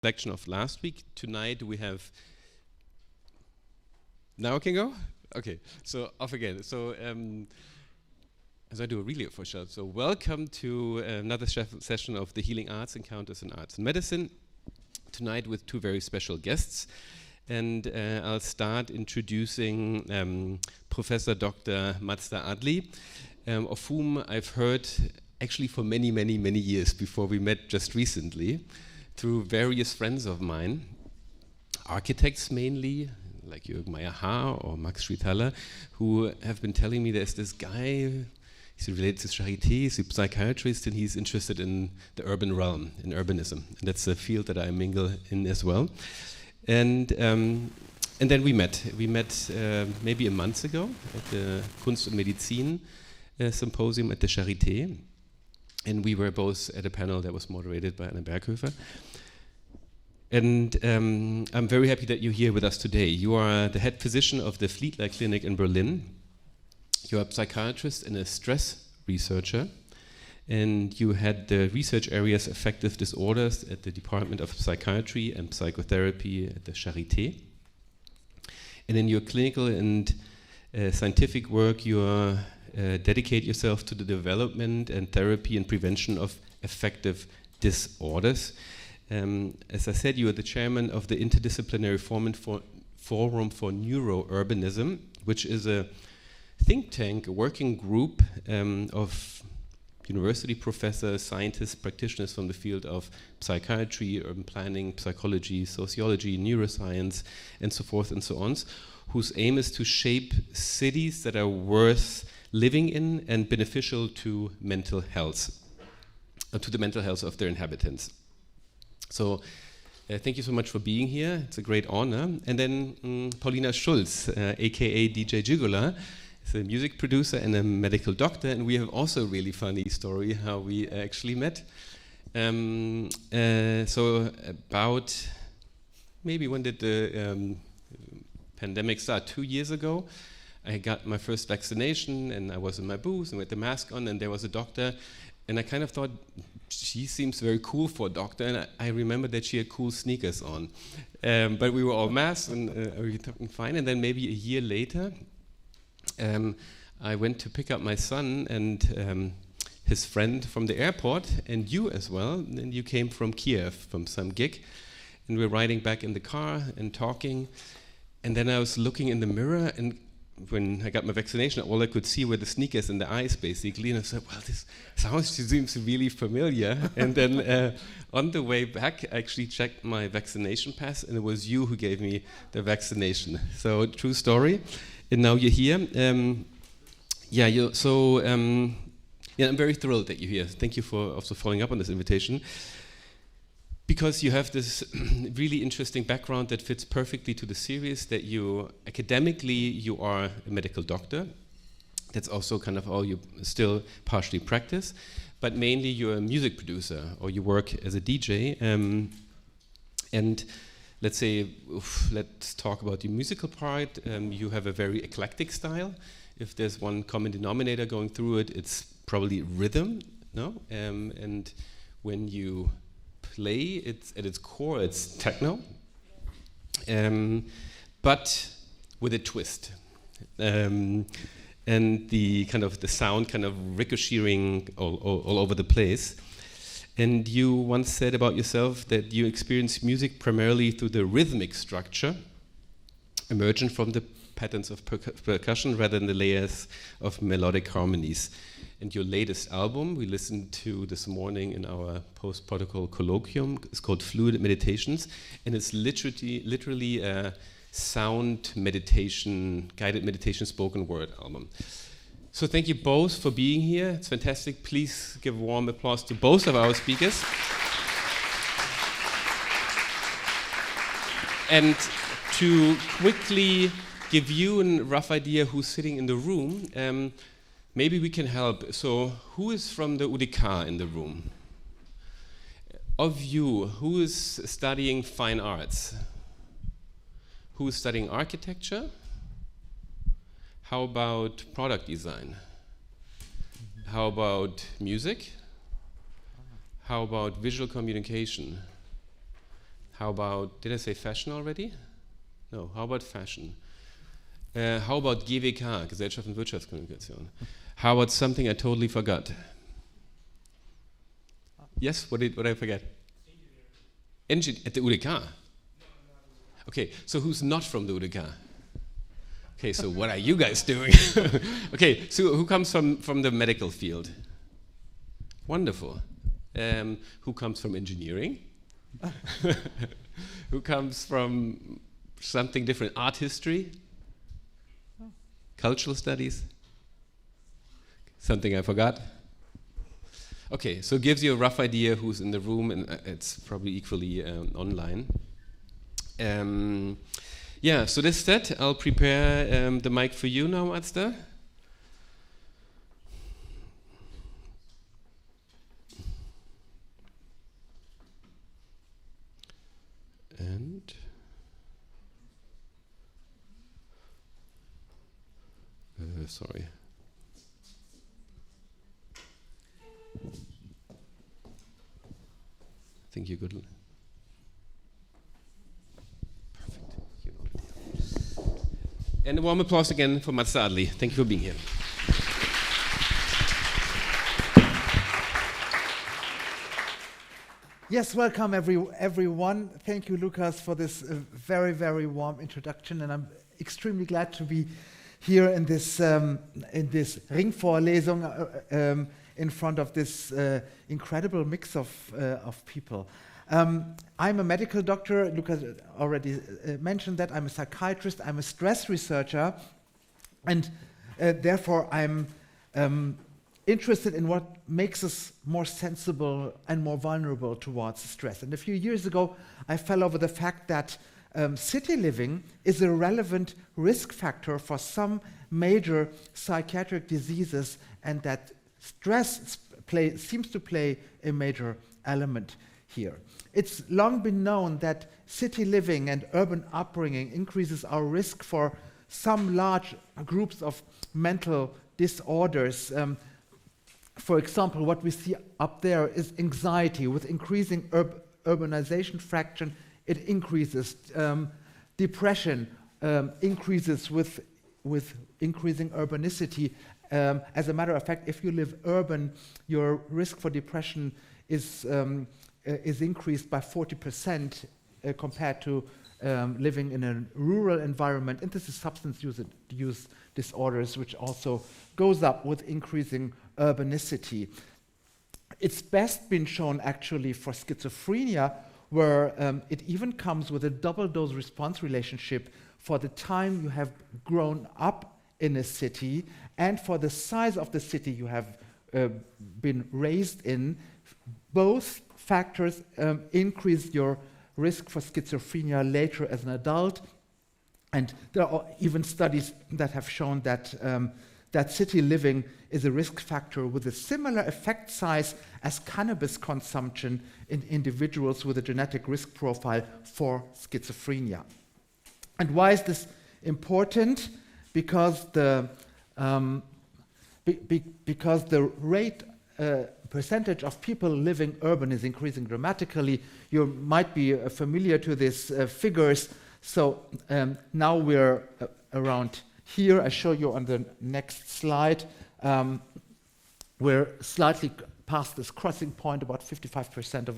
Selection of last week. Tonight we have. Now I can go? Okay, so off again. So as I do a really official. So welcome to another session of the Healing Arts Encounters in Arts and Medicine. Tonight with two very special guests. And I'll start introducing Professor Dr. Mazda Adli, of whom I've heard actually for many years before we met just recently, through various friends of mine, architects mainly, like Jürgen Meyer-Haar or Max Schwitaler, who have been telling me there's this guy, he's related to Charité, he's a psychiatrist, and he's interested in the urban realm, in urbanism. And that's a field that I mingle in as well. And then we met. We met maybe a month ago at the Kunst und Medizin symposium at the Charité. And we were both at a panel that was moderated by Anna Berghöfer. And I'm very happy that you're here with us today. You are the head physician of the Fliedner Klinik in Berlin. You're a psychiatrist and a stress researcher. And you had the research areas Affective Disorders at the Department of Psychiatry and Psychotherapy at the Charité. And in your clinical and scientific work, you dedicate yourself to the development and therapy and prevention of affective disorders. As I said, you are the chairman of the Interdisciplinary Forum for Neurourbanistics, which is a think tank, a working group of university professors, scientists, practitioners from the field of psychiatry, urban planning, psychology, sociology, neuroscience, and so forth and so on, whose aim is to shape cities that are worth living in and beneficial to mental health, to the mental health of their inhabitants. So thank you so much for being here. It's a great honor. And then Paulina Schulz, aka DJ Gigola, is a music producer and a medical doctor, and we have also a really funny story how we actually met. So about, maybe when did the pandemic start? 2 years ago. I got my first vaccination and I was in my booth and with the mask on, and there was a doctor, and I kind of thought, she seems very cool for a doctor, and I remember that she had cool sneakers on. But we were all masked and we were talking fine, and then maybe a year later, I went to pick up my son and his friend from the airport, and you as well, and you came from Kiev, from some gig, and we were riding back in the car and talking, and then I was looking in the mirror, and when I got my vaccination, all I could see were the sneakers in the eyes, basically, and I said, well, this seems really familiar. And then on the way back, I actually checked my vaccination pass, and it was you who gave me the vaccination. So, true story. And now you're here. I'm very thrilled that you're here. Thank you for also following up on this invitation, because you have this really interesting background that fits perfectly to the series, that you, academically, you are a medical doctor. That's also kind of all you still partially practice, but mainly you're a music producer, or you work as a DJ. And let's say, let's talk about the musical part. You have a very eclectic style. If there's one common denominator going through it, it's probably rhythm, no? And when you play, it's at its core, it's techno, but with a twist, and the kind of the sound kind of ricocheting all over the place. And you once said about yourself that you experience music primarily through the rhythmic structure, emergent from the patterns of percussion rather than the layers of melodic harmonies. And your latest album, we listened to this morning in our post-protocol colloquium, it's called Fluid Meditations, and it's literally a sound meditation, guided meditation spoken word album. So thank you both for being here. It's fantastic. Please give a warm applause to both of our speakers. And to quickly give you a rough idea who's sitting in the room, maybe we can help. So who is from the UDK in the room? Of you, who is studying fine arts? Who is studying architecture? How about product design? How about music? How about visual communication? How about, did I say fashion already? No, how about fashion? How about GWK, Gesellschaft und Wirtschaftskommunikation? How about something I totally forgot? Yes, what did I forget? Engineer at the UDK. Okay, so who's not from the UDK? Okay, so what are you guys doing? Okay, so who comes from the medical field? Wonderful. Who comes from engineering? Who comes from something different? Art history? Cultural studies? Something I forgot? Okay, so it gives you a rough idea who's in the room, and it's probably equally online. Yeah, so this said, I'll prepare the mic for you now, Mazda. And sorry. I think you're good. Perfect. And a warm applause again for Mazda Adli. Thank you for being here. Yes, welcome everyone. Thank you, Lukas, for this very, very warm introduction, and I'm extremely glad to be here in this Ringvorlesung in front of this incredible mix of people. I'm a medical doctor. Lukas already mentioned that. I'm a psychiatrist. I'm a stress researcher, and therefore I'm interested in what makes us more sensible and more vulnerable towards stress. And a few years ago, I fell over the fact that city living is a relevant risk factor for some major psychiatric diseases, and that stress seems to play a major element here. It's long been known that city living and urban upbringing increases our risk for some large groups of mental disorders. For example, what we see up there is anxiety. With increasing urbanization fraction, it increases. Depression increases with increasing urbanicity. As a matter of fact, if you live urban, your risk for depression is increased by 40% compared to living in a rural environment. And this is substance use disorders, which also goes up with increasing urbanicity. It's best been shown actually for schizophrenia, where it even comes with a double dose response relationship for the time you have grown up in a city and for the size of the city you have been raised in. Both factors increase your risk for schizophrenia later as an adult. And there are even studies that have shown that that city living is a risk factor with a similar effect size as cannabis consumption in individuals with a genetic risk profile for schizophrenia. And why is this important? Because the percentage of people living urban is increasing dramatically. You might be familiar to these figures. So now we're around here. I show you on the next slide. We're slightly past this crossing point. About 55%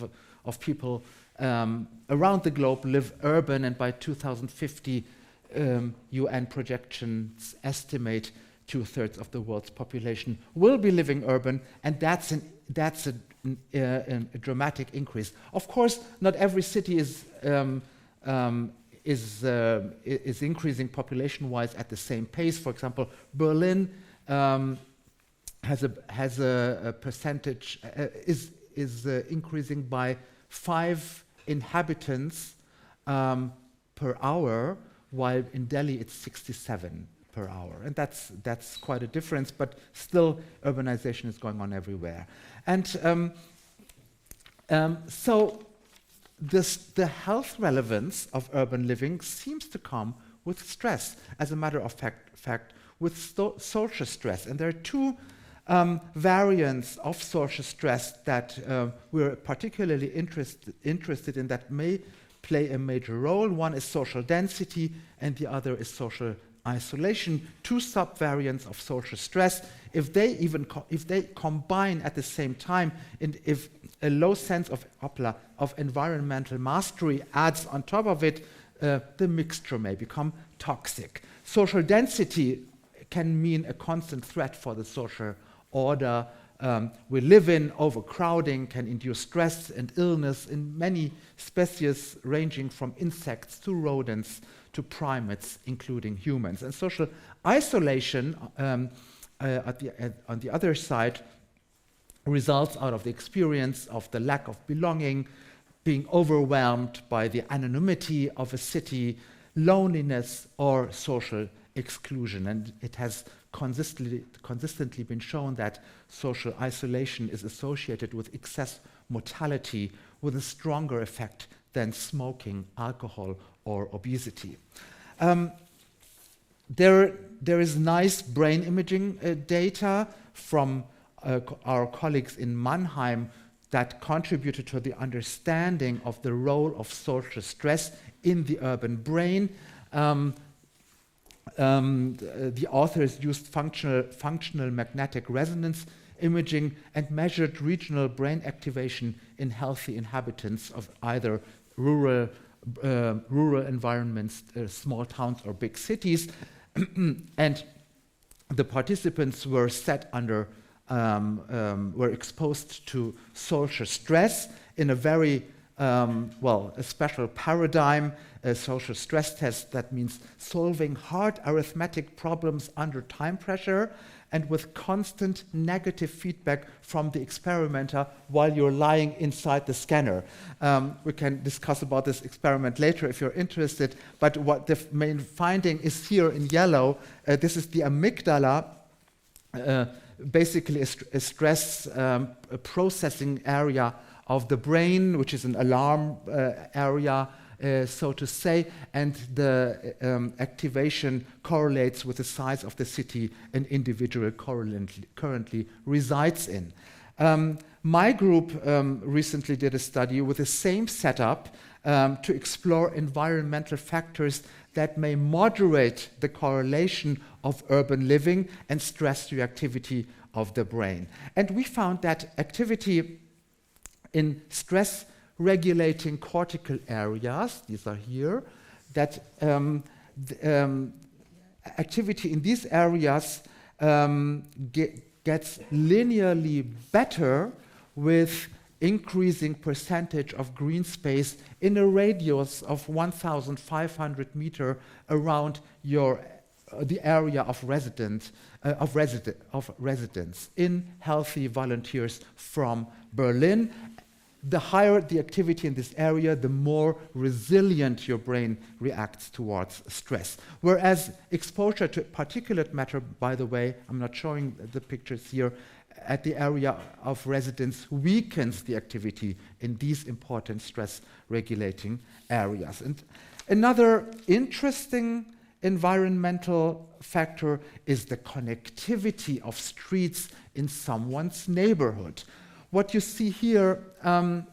of people around the globe live urban, and by 2050, UN projections estimate 2/3 of the world's population will be living urban, and that's a dramatic increase. Of course, not every city is increasing population-wise at the same pace. For example, Berlin has a percentage is increasing by 5 inhabitants per hour, while in Delhi it's 67 per hour, and that's quite a difference. But still, urbanization is going on everywhere, and so. The health relevance of urban living seems to come with stress, as a matter of fact with social stress. And there are two variants of social stress that we're particularly interested in that may play a major role. One is social density, and the other is social isolation. Two subvariants of social stress. If they combine at the same time, and if a low sense of environmental mastery adds on top of it, the mixture may become toxic. Social density can mean a constant threat for the social order we live in. Overcrowding can induce stress and illness in many species, ranging from insects to rodents to primates, including humans. And social isolation, on the other side, results out of the experience of the lack of belonging, being overwhelmed by the anonymity of a city, loneliness, or social exclusion. And it has consistently been shown that social isolation is associated with excess mortality, with a stronger effect than smoking, alcohol, or obesity. There is nice brain imaging data from our colleagues in Mannheim that contributed to the understanding of the role of social stress in the urban brain. The authors used functional magnetic resonance imaging and measured regional brain activation in healthy inhabitants of either rural environments, small towns, or big cities. And the participants were were exposed to social stress in a very a special paradigm, a social stress test. That means solving hard arithmetic problems under time pressure and with constant negative feedback from the experimenter while you're lying inside the scanner. We can discuss about this experiment later if you're interested, but what the main finding is here in yellow. This is the amygdala, basically a stress processing area of the brain, which is an alarm area, so to say, and the activation correlates with the size of the city an individual currently resides in. My group recently did a study with the same setup to explore environmental factors that may moderate the correlation of urban living and stress reactivity of the brain. And we found that activity in stress-regulating cortical areas, these are here, that activity in these areas gets linearly better with increasing percentage of green space in a radius of 1,500 meters around the area of residence in healthy volunteers from Berlin. The higher the activity in this area, the more resilient your brain reacts towards stress. Whereas exposure to particulate matter, by the way, I'm not showing the pictures here, at the area of residence weakens the activity in these important stress-regulating areas. And another interesting environmental factor is the connectivity of streets in someone's neighborhood. What you see here on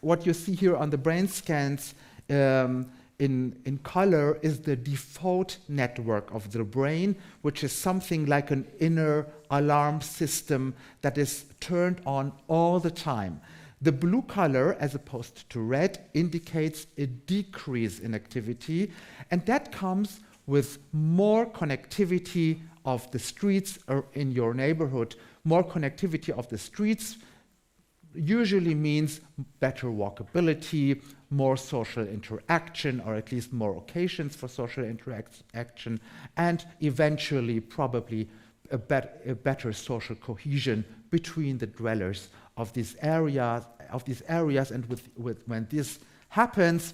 the brain scans in color is the default network of the brain, which is something like an inner alarm system that is turned on all the time. The blue color, as opposed to red, indicates a decrease in activity, and that comes with more connectivity of the streets in your neighborhood. More connectivity of the streets usually means better walkability, more social interaction, or at least more occasions for social interaction, and eventually probably a better social cohesion between the dwellers of these areas. And when this happens,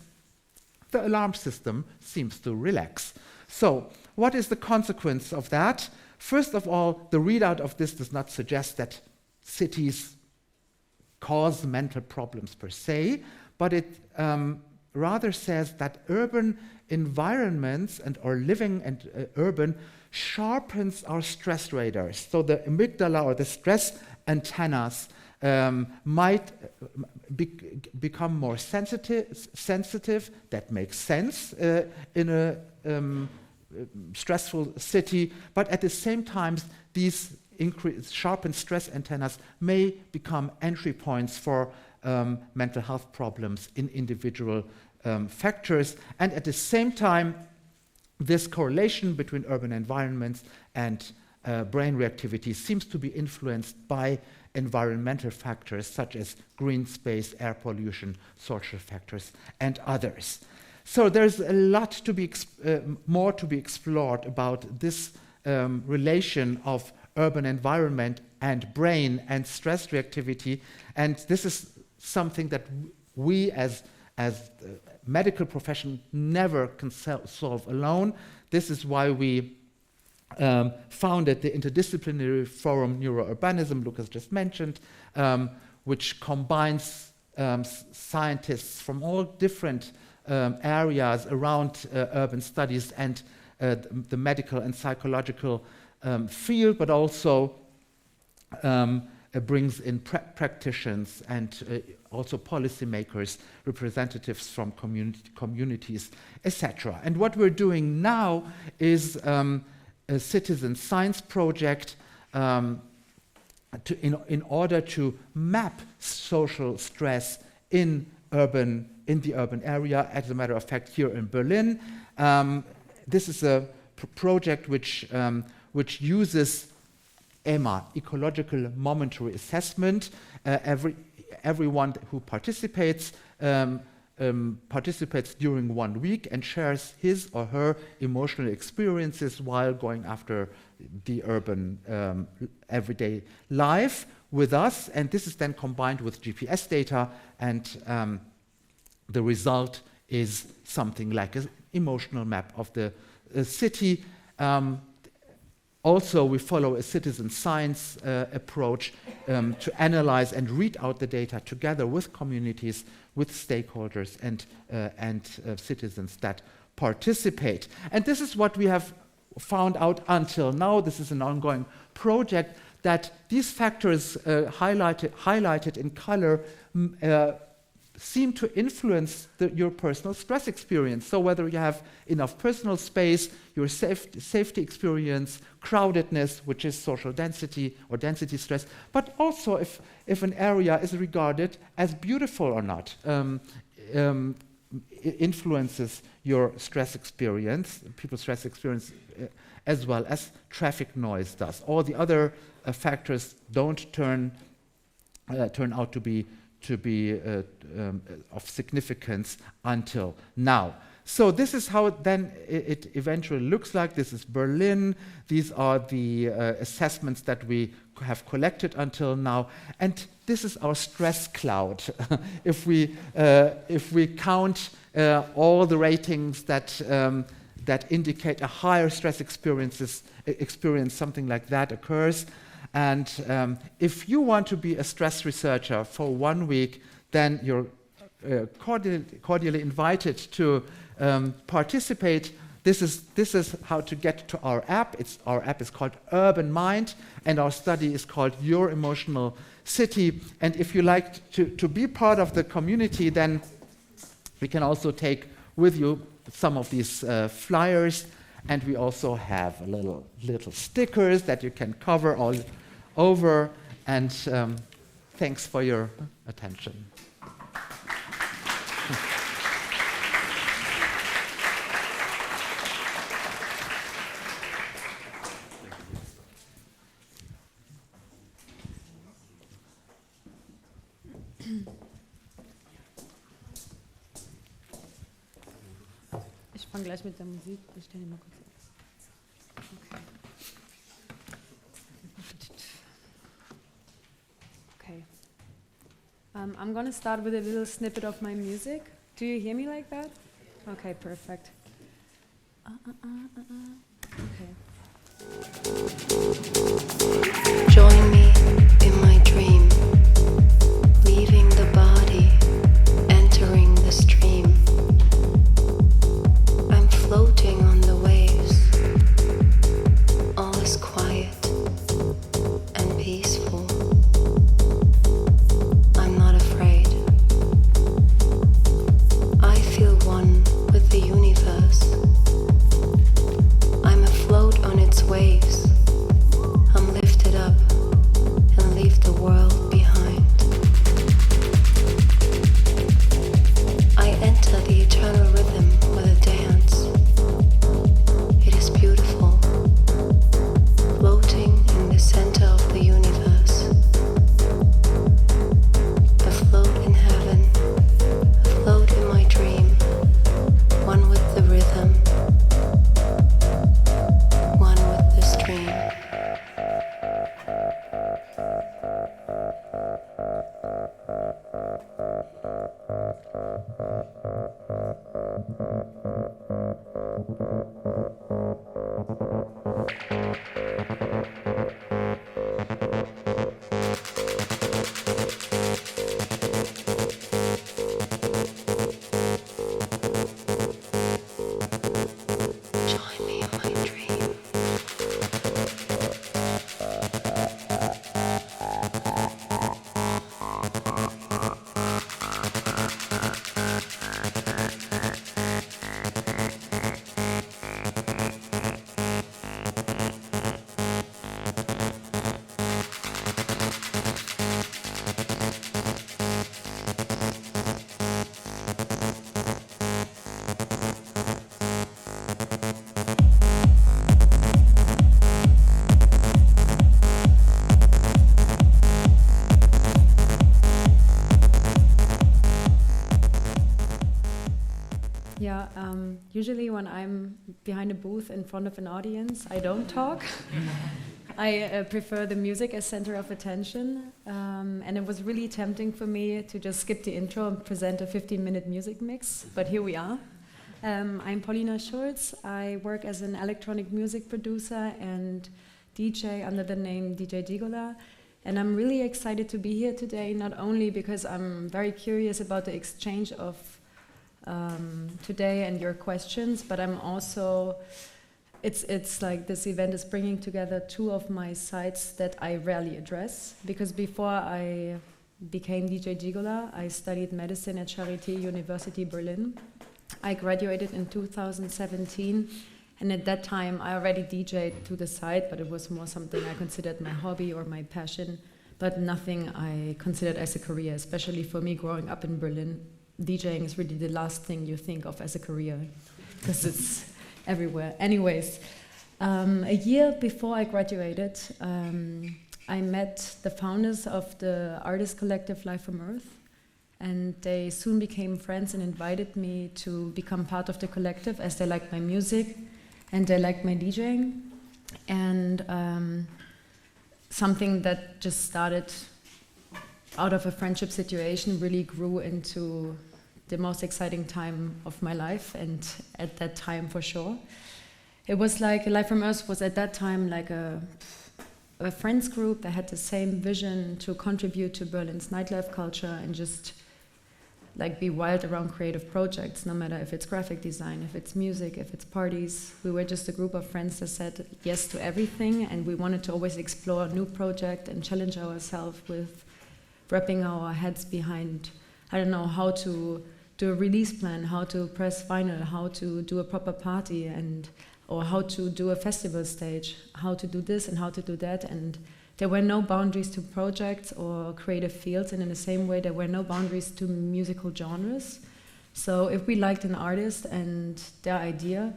the alarm system seems to relax. So, what is the consequence of that? First of all, the readout of this does not suggest that cities cause mental problems per se, but it rather says that urban environments or living and urban sharpens our stress radars. So the amygdala, or the stress antennas, might become more sensitive. That makes sense in a stressful city, but at the same time, these sharpened stress antennas may become entry points for mental health problems in individual factors, and at the same time, this correlation between urban environments and brain reactivity seems to be influenced by environmental factors such as green space, air pollution, social factors, and others. So there's a lot to be more to be explored about this relation of urban environment and brain and stress reactivity, and this is something that we as medical profession never can solve alone. This is why we founded the Interdisciplinary Forum Neurourbanism, Lucas just mentioned, which combines scientists from all different areas around urban studies and the medical and psychological field, but also brings in practitioners and also policymakers, representatives from communities, etc. And what we're doing now is a citizen science project in order to map social stress in the urban area. As a matter of fact, here in Berlin, this is a project which uses EMA, ecological momentary assessment. Everyone who participates during 1 week and shares his or her emotional experiences while going after the urban everyday life with us. And this is then combined with GPS data, and the result is something like an emotional map of the city. Also, we follow a citizen science approach to analyze and read out the data together with communities, with stakeholders, and citizens that participate. And this is what we have found out until now. This is an ongoing project, that these factors highlighted in color seem to influence your personal stress experience. So whether you have enough personal space, your safety experience, crowdedness, which is social density or density stress, but also if an area is regarded as beautiful or not, influences your stress experience, people's stress experience, as well as traffic noise does. All the other factors don't turn out to be of significance until now. So this is how then it eventually looks like. This is Berlin. These are the assessments that we have collected until now, and this is our stress cloud. If we count all the ratings that indicate a higher stress experience, something like that occurs. And if you want to be a stress researcher for 1 week, then you're cordially invited to participate. This is how to get to our app. Our app is called Urban Mind, and our study is called Your Emotional City. And if you like to be part of the community, then we can also take with you some of these flyers, and we also have little stickers that you can cover all over. And thanks for your attention. Ich fange gleich mit der Musik. Ich stelle die mal kurz auf. Okay. I'm going to start with a little snippet of my music. Do you hear me like that? Okay, perfect. Okay. Join me in my dream, leaving the body, entering the stream. I'm floating on the waves. All is quiet and peaceful. Usually when I'm behind a booth in front of an audience, I don't talk. I prefer the music as center of attention. And it was really tempting for me to just skip the intro and present a 15-minute music mix, but here we are. I'm Paulina Schulz. I work as an electronic music producer and DJ under the name DJ Gigola. And I'm really excited to be here today, not only because I'm very curious about the exchange of today and your questions, but I'm also, it's like this event is bringing together two of my sides that I rarely address, because before I became DJ Gigola, I studied medicine at Charité University Berlin. I graduated in 2017, and at that time I already DJed to the side, but it was more something I considered my hobby or my passion, but nothing I considered as a career, especially for me growing up in Berlin. DJing is really the last thing you think of as a career, because it's everywhere. Anyways, a year before I graduated, I met the founders of the artist collective Life from Earth, and they soon became friends and invited me to become part of the collective, as they liked my music and they liked my DJing. And something that just started out of a friendship situation really grew into the most exciting time of my life, and at that time for sure. It was like Life from Earth was at that time like a friends group that had the same vision to contribute to Berlin's nightlife culture and just like be wild around creative projects, no matter if it's graphic design, if it's music, if it's parties. We were just a group of friends that said yes to everything, and we wanted to always explore a new project and challenge ourselves with wrapping our heads behind, I don't know, how to do a release plan, how to press vinyl, how to do a proper party, or how to do a festival stage, how to do this and how to do that. And there were no boundaries to projects or creative fields, and in the same way there were no boundaries to musical genres. So if we liked an artist and their idea,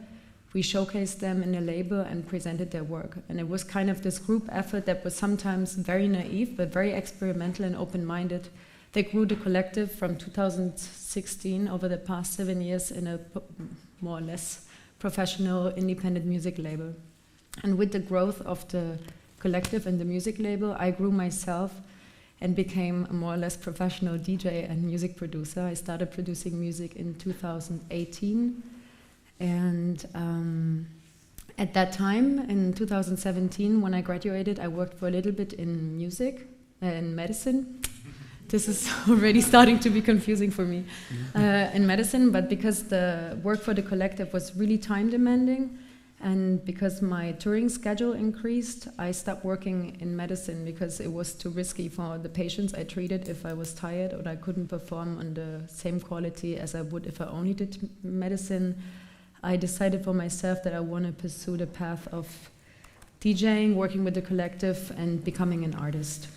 we showcased them in a label and presented their work. And it was kind of this group effort that was sometimes very naive, but very experimental and open-minded. They grew the collective from 2016 over the past 7 years in a more or less professional independent music label. And with the growth of the collective and the music label, I grew myself and became a more or less professional DJ and music producer. I started producing music in 2018. And at that time, in 2017, when I graduated, I worked for a little bit in music, in medicine. This is already starting to be confusing for me, in medicine, but because the work for the collective was really time demanding, and because my touring schedule increased, I stopped working in medicine because it was too risky for the patients I treated if I was tired or I couldn't perform on the same quality as I would if I only did medicine. I decided for myself that I want to pursue the path of DJing, working with the collective, and becoming an artist.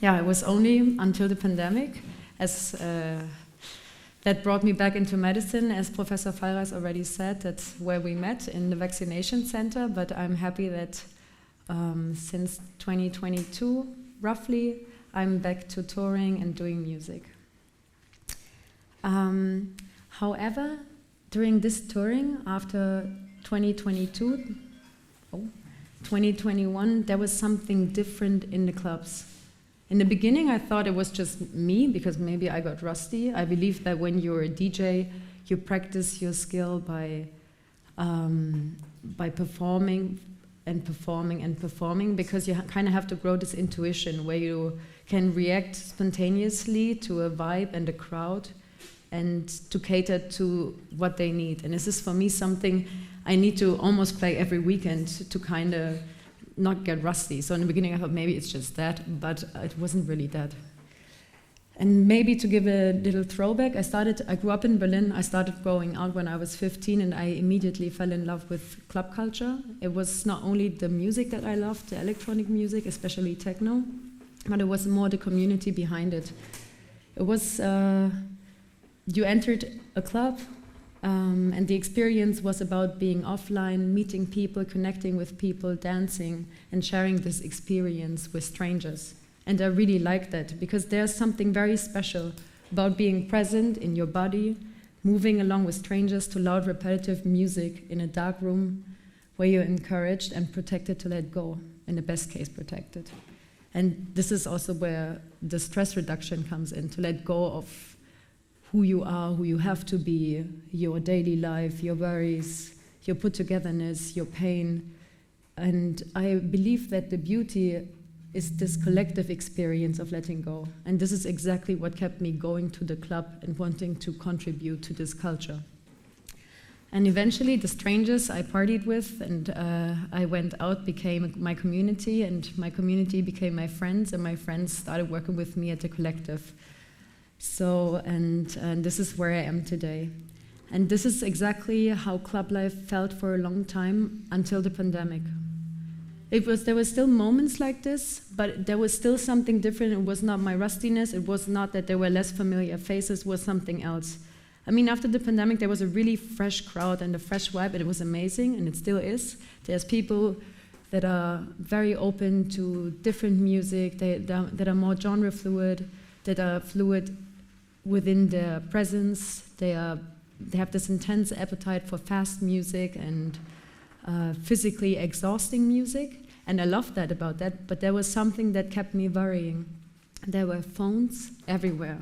Yeah, it was only until the pandemic that brought me back into medicine. As Professor Fallreis already said, that's where we met, in the vaccination center, but I'm happy that since 2022, roughly, I'm back to touring and doing music. However, during this touring, after 2021, there was something different in the clubs. In the beginning, I thought it was just me, because maybe I got rusty. I believe that when you're a DJ, you practice your skill by performing and performing and performing, because you kind of have to grow this intuition where you can react spontaneously to a vibe and a crowd and to cater to what they need. And this is for me something I need to almost play every weekend to kind of not get rusty. So in the beginning I thought maybe it's just that, but it wasn't really that. And maybe to give a little throwback, I grew up in Berlin. I started going out when I was 15, and I immediately fell in love with club culture. It was not only the music that I loved, the electronic music, especially techno, but it was more the community behind it. It was, you entered a club, and the experience was about being offline, meeting people, connecting with people, dancing, and sharing this experience with strangers. And I really like that, because there's something very special about being present in your body, moving along with strangers to loud, repetitive music in a dark room where you're encouraged and protected to let go, in the best case protected. And this is also where the stress reduction comes in, to let go of who you are, who you have to be, your daily life, your worries, your put-togetherness, your pain. And I believe that the beauty is this collective experience of letting go. And this is exactly what kept me going to the club and wanting to contribute to this culture. And eventually the strangers I partied with and I went out became my community, and my community became my friends, and my friends started working with me at the collective. So, and this is where I am today. And this is exactly how club life felt for a long time until the pandemic. There were still moments like this, but there was still something different. It was not my rustiness. It was not that there were less familiar faces. It was something else. I mean, after the pandemic, there was a really fresh crowd and a fresh vibe, and it was amazing, and it still is. There's people that are very open to different music, that are more genre fluid, that are fluid within their presence. They have this intense appetite for fast music and physically exhausting music. And I loved that about that, but there was something that kept me worrying. There were phones everywhere.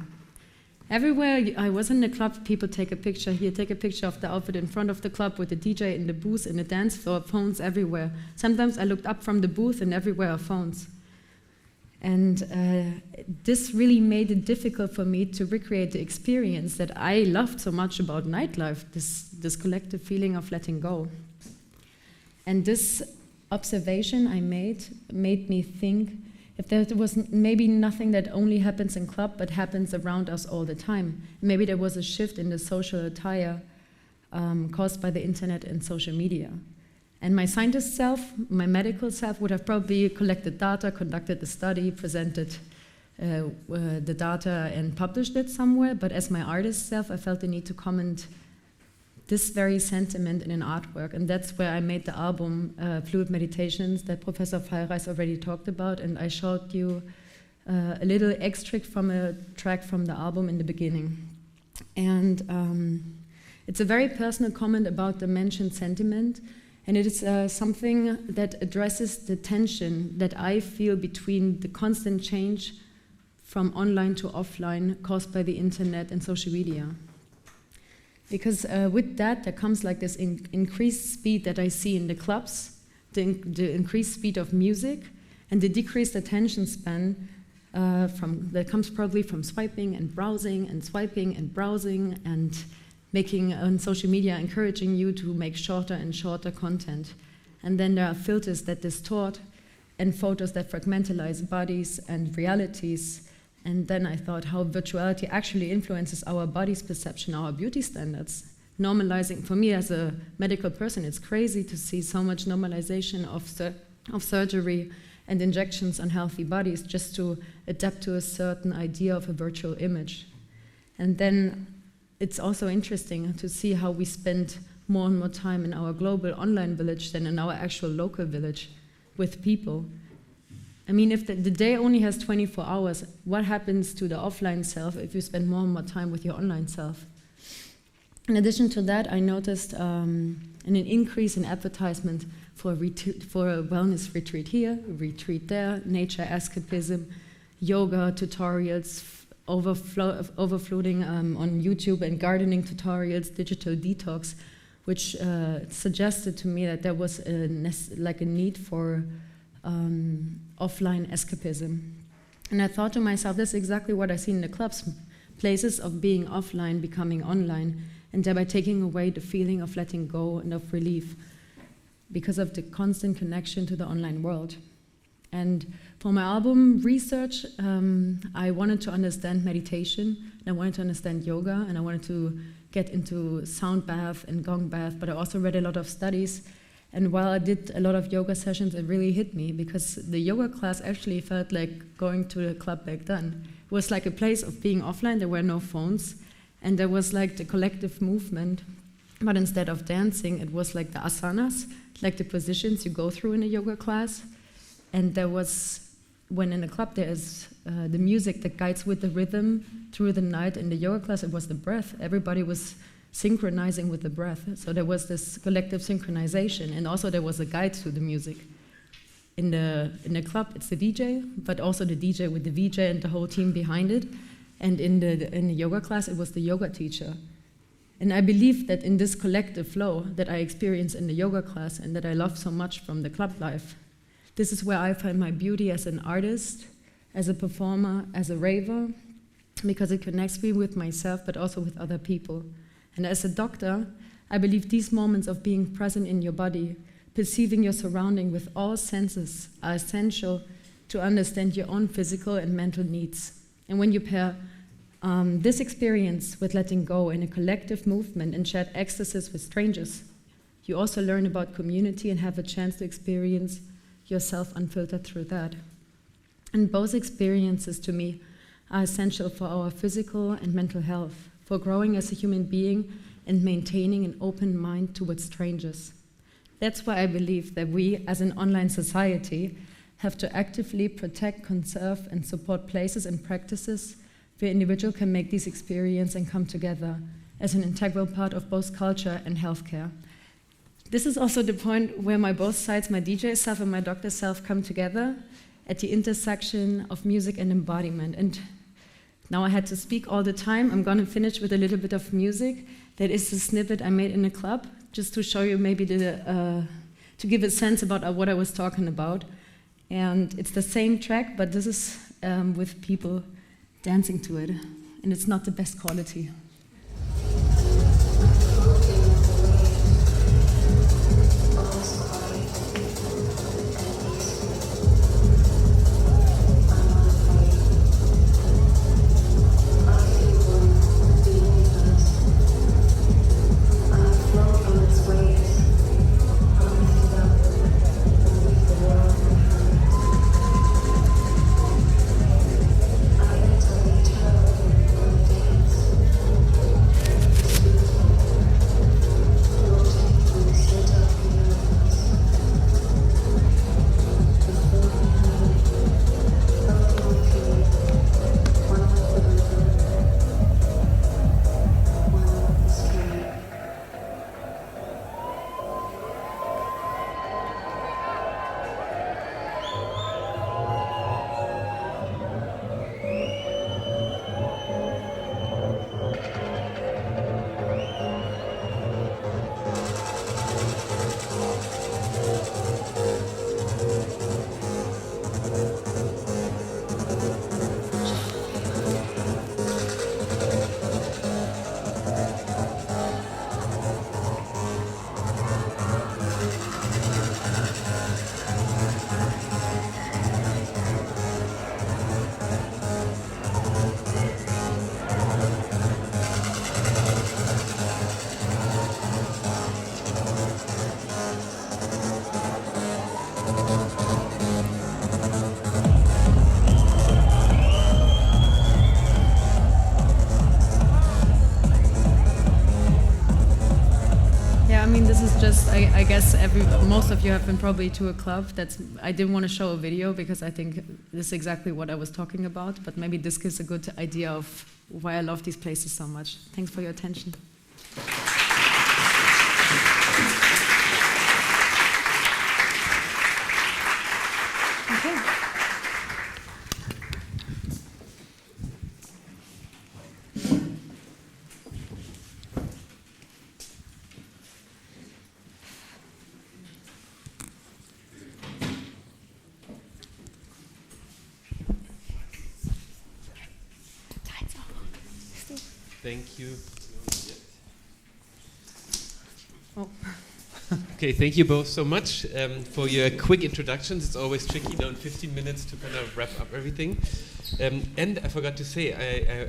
Everywhere I was in the club, people take a picture here, take a picture of the outfit in front of the club with the DJ in the booth, in the dance floor, phones everywhere. Sometimes I looked up from the booth and everywhere are phones. And this really made it difficult for me to recreate the experience that I loved so much about nightlife, this collective feeling of letting go. And this observation I made me think if there was maybe nothing that only happens in club but happens around us all the time. Maybe there was a shift in the social attire caused by the internet and social media. And my scientist self, my medical self, would have probably collected data, conducted a study, presented the data and published it somewhere. But as my artist self, I felt the need to comment this very sentiment in an artwork, and that's where I made the album Fluid Meditations that Professor Fallreis already talked about, and I showed you a little extract from a track from the album in the beginning. And it's a very personal comment about the mentioned sentiment, and it is something that addresses the tension that I feel between the constant change from online to offline caused by the internet and social media. Because with that, there comes like this increased speed that I see in the clubs, the increased speed of music, and the decreased attention span that comes probably from swiping and browsing and swiping and browsing and making on social media encouraging you to make shorter and shorter content. And then there are filters that distort and photos that fragmentalize bodies and realities. And then I thought how virtuality actually influences our body's perception, our beauty standards. Normalizing, for me as a medical person, it's crazy to see so much normalization of surgery and injections on healthy bodies just to adapt to a certain idea of a virtual image. And then it's also interesting to see how we spend more and more time in our global online village than in our actual local village with people. I mean, if the day only has 24 hours, what happens to the offline self if you spend more and more time with your online self? In addition to that, I noticed an increase in advertisement for a wellness retreat here, a retreat there, nature escapism, yoga tutorials, overfloating on YouTube and gardening tutorials, digital detox, which suggested to me that there was a need for offline escapism. And I thought to myself, this is exactly what I see in the clubs, places of being offline becoming online, and thereby taking away the feeling of letting go and of relief because of the constant connection to the online world. And for my album research, I wanted to understand meditation, and I wanted to understand yoga, and I wanted to get into sound bath and gong bath, but I also read a lot of studies. And while I did a lot of yoga sessions, it really hit me because the yoga class actually felt like going to a club back then. It was like a place of being offline, there were no phones, and there was like the collective movement, but instead of dancing, it was like the asanas, like the positions you go through in a yoga class. And there was, when in a club there is the music that guides with the rhythm through the night. In the yoga class, it was the breath. Everybody was synchronizing with the breath. So there was this collective synchronization, and also there was a guide to the music. In the club, it's the DJ, but also the DJ with the VJ and the whole team behind it. And in the yoga class, it was the yoga teacher. And I believe that in this collective flow that I experienced in the yoga class and that I love so much from the club life, this is where I find my beauty as an artist, as a performer, as a raver, because it connects me with myself, but also with other people. And as a doctor, I believe these moments of being present in your body, perceiving your surrounding with all senses, are essential to understand your own physical and mental needs. And when you pair this experience with letting go in a collective movement and shared ecstasies with strangers, you also learn about community and have a chance to experience yourself unfiltered through that. And both experiences, to me, are essential for our physical and mental health, for growing as a human being and maintaining an open mind towards strangers. That's why I believe that we, as an online society, have to actively protect, conserve, and support places and practices where individuals can make these experiences and come together as an integral part of both culture and healthcare. This is also the point where my both sides, my DJ self and my doctor self, come together at the intersection of music and embodiment. And now I had to speak all the time. I'm going to finish with a little bit of music. That is a snippet I made in a club, just to show you maybe to give a sense about what I was talking about. And it's the same track, but this is with people dancing to it. And it's not the best quality. I guess most of you have been probably to a club. I didn't want to show a video because I think this is exactly what I was talking about, but maybe this gives a good idea of why I love these places so much. Thanks for your attention. Okay. Thank you. Oh. Okay, thank you both so much for your quick introductions. It's always tricky, in 15 minutes to kind of wrap up everything. And I forgot to say,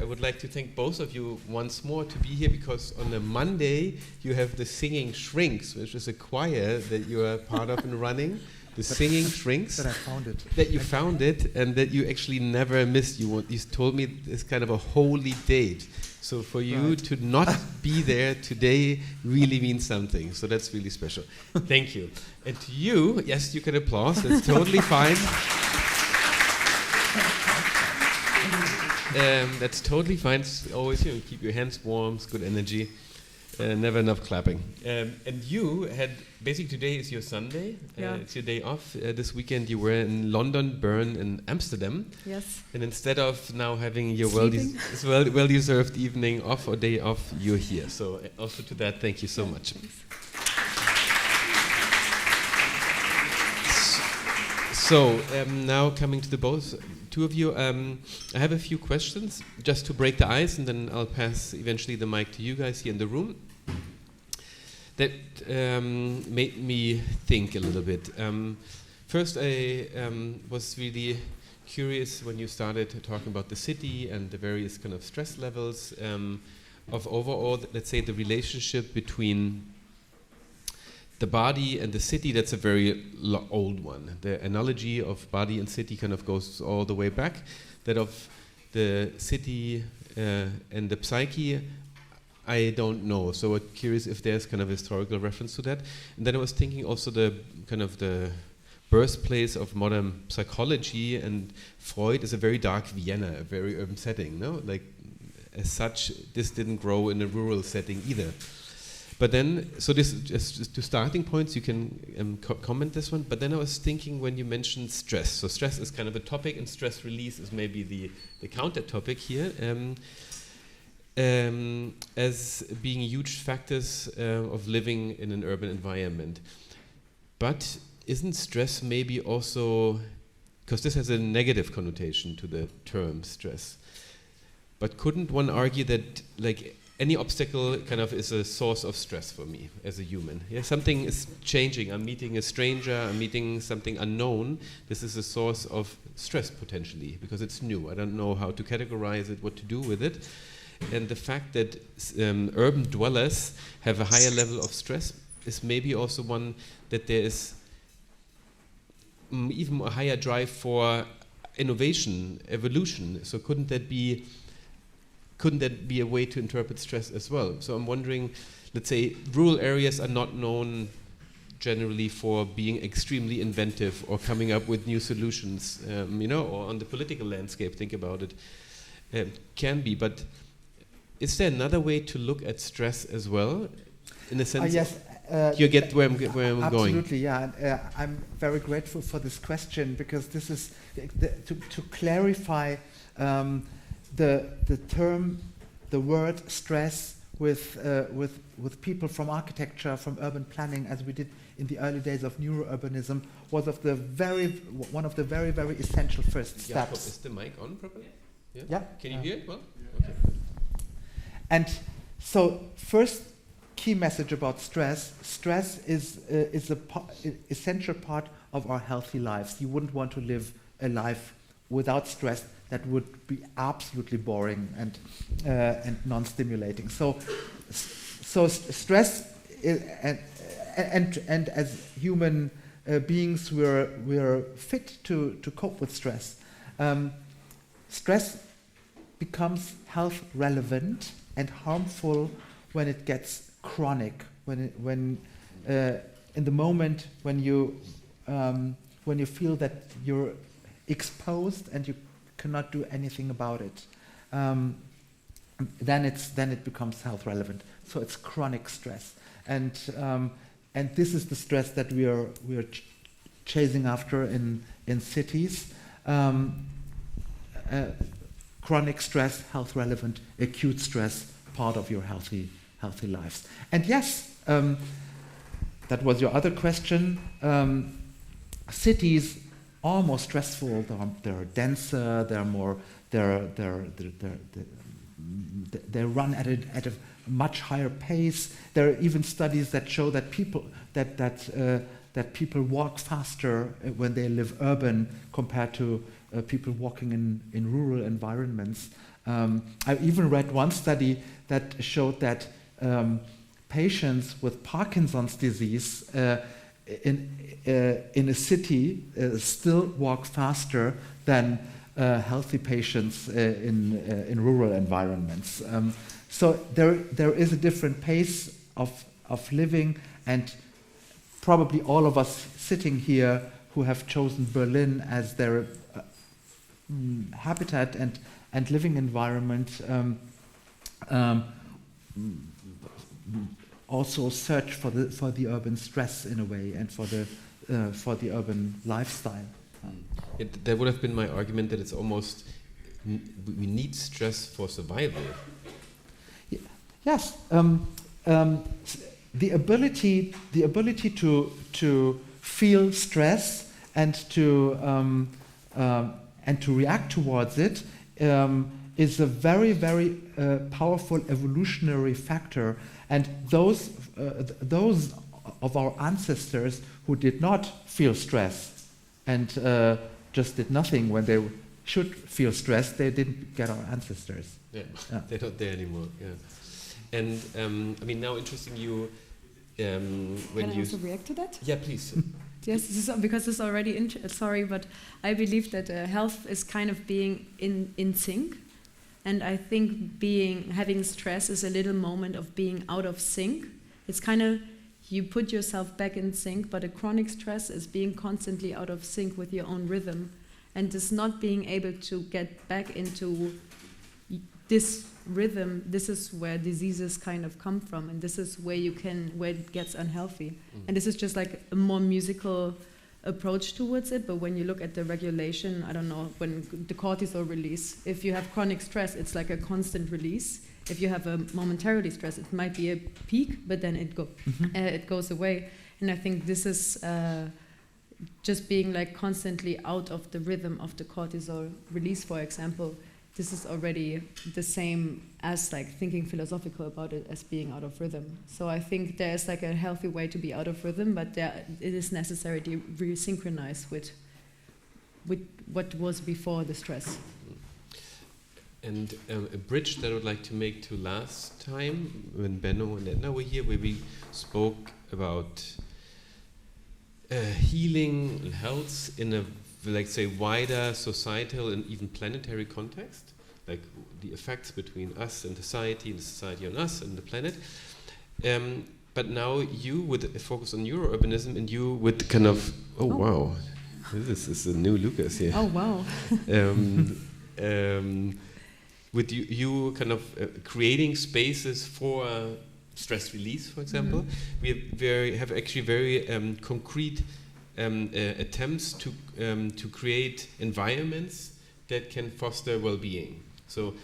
I would like to thank both of you once more to be here, because on a Monday you have the Singing Shrinks, which is a choir that you are part of and running. The Singing Shrinks. That I found it. That you found it, and that you actually never missed. You told me it's kind of a holy date. So for you to not be there today really means something. So that's really special. Thank you. And to you, yes, you can applaud. That's totally fine. That's totally fine. It's always, keep your hands warm, it's good energy. Never enough clapping. And you had, basically today is your Sunday. It's your day off. This weekend you were in London, Bern, and Amsterdam. Yes. And instead of now having your well-deserved evening off or day off, you're here. So also to that, thank you so much. So now coming to the two of you, I have a few questions just to break the ice, and then I'll pass eventually the mic to you guys here in the room. That made me think a little bit. First, I was really curious when you started talking about the city and the various kind of stress levels of overall, let's say, the relationship between the body and the city. That's a very old one. The analogy of body and city kind of goes all the way back. That of the city and the psyche, I don't know. So I'm curious if there's kind of a historical reference to that. And then I was thinking also the kind of the birthplace of modern psychology, and Freud is a very dark Vienna, a very urban setting, no? Like, as such, this didn't grow in a rural setting either. But then, so this just to starting points, you can comment this one. But then I was thinking when you mentioned stress. So stress is kind of a topic, and stress release is maybe the counter topic here, as being huge factors of living in an urban environment. But isn't stress maybe also, because this has a negative connotation to the term stress, but couldn't one argue that, like, any obstacle kind of is a source of stress for me as a human? Yeah, something is changing. I'm meeting a stranger. I'm meeting something unknown. This is a source of stress potentially because it's new. I don't know how to categorize it, what to do with it. And the fact that urban dwellers have a higher level of stress is maybe also one that there is even a higher drive for innovation, evolution. So couldn't that be a way to interpret stress as well? So I'm wondering, let's say rural areas are not known generally for being extremely inventive or coming up with new solutions, or on the political landscape, think about it, can be. But is there another way to look at stress as well, in a sense? Yes. You get where I'm going? Absolutely, yeah. I'm very grateful for this question, because this is to clarify the term, the word stress with people from architecture, from urban planning, as we did in the early days of neurourbanism, was one of the very, very essential first steps. Is the mic on properly? Yeah. Can you hear it well? Yeah. Okay. And so, first key message about stress is an essential part of our healthy lives. You wouldn't want to live a life without stress. That would be absolutely boring and non-stimulating. So stress is, and as human beings, we're fit to cope with stress. Stress becomes health relevant and harmful when it gets chronic. When in the moment when you feel that you're exposed and you cannot do anything about it, then it becomes health relevant. So it's chronic stress, and this is the stress that we are chasing after in cities. Chronic stress, health relevant. Acute stress, part of your healthy lives. And yes, that was your other question. Cities are more stressful. They're denser. They're they run at a much higher pace. There are even studies that show that people walk faster when they live urban compared to people walking in rural environments. I even read one study that showed that patients with Parkinson's disease in a city still walk faster than healthy patients in rural environments. So there is a different pace of living, and probably all of us sitting here who have chosen Berlin as their habitat and living environment also search for the urban stress in a way, and for the urban lifestyle. That would have been my argument, that it's almost we need stress for survival. Yes, the ability to feel stress and to react towards it is a very, very powerful evolutionary factor. And those of our ancestors who did not feel stress and just did nothing when they should feel stress, they didn't get our ancestors. Yeah. They're not there anymore. Yeah. And I mean, now interesting you when Can I you also react to that? Yeah, please. Yes, this is, because it's already sorry, but I believe that health is kind of being in sync, and I think having stress is a little moment of being out of sync. It's kind of, you put yourself back in sync, but a chronic stress is being constantly out of sync with your own rhythm, and is not being able to get back into this rhythm. This is where diseases kind of come from, and this is where it gets unhealthy. And this is just like a more musical approach towards it. But when you look at the regulation, I don't know, when the cortisol release, if you have chronic stress, it's like a constant release. If you have a momentarily stress, it might be a peak, but then it goes away. And I think this is just being like constantly out of the rhythm of the cortisol release, for example. This is already the same as like thinking philosophical about it as being out of rhythm. So I think there's like a healthy way to be out of rhythm, but it is necessary to resynchronize with what was before the stress. And a bridge that I would like to make to last time when Benno and Edna were here, where we spoke about healing and health in a, like, say, wider societal and even planetary context, like the effects between us and society and society on us and the planet. But now you with a focus on Eurourbanism, and you with kind of, wow, this is a new Lucas here. Oh, wow. With you kind of creating spaces for stress release, for example. We have actually very concrete attempts to create environments that can foster well-being. So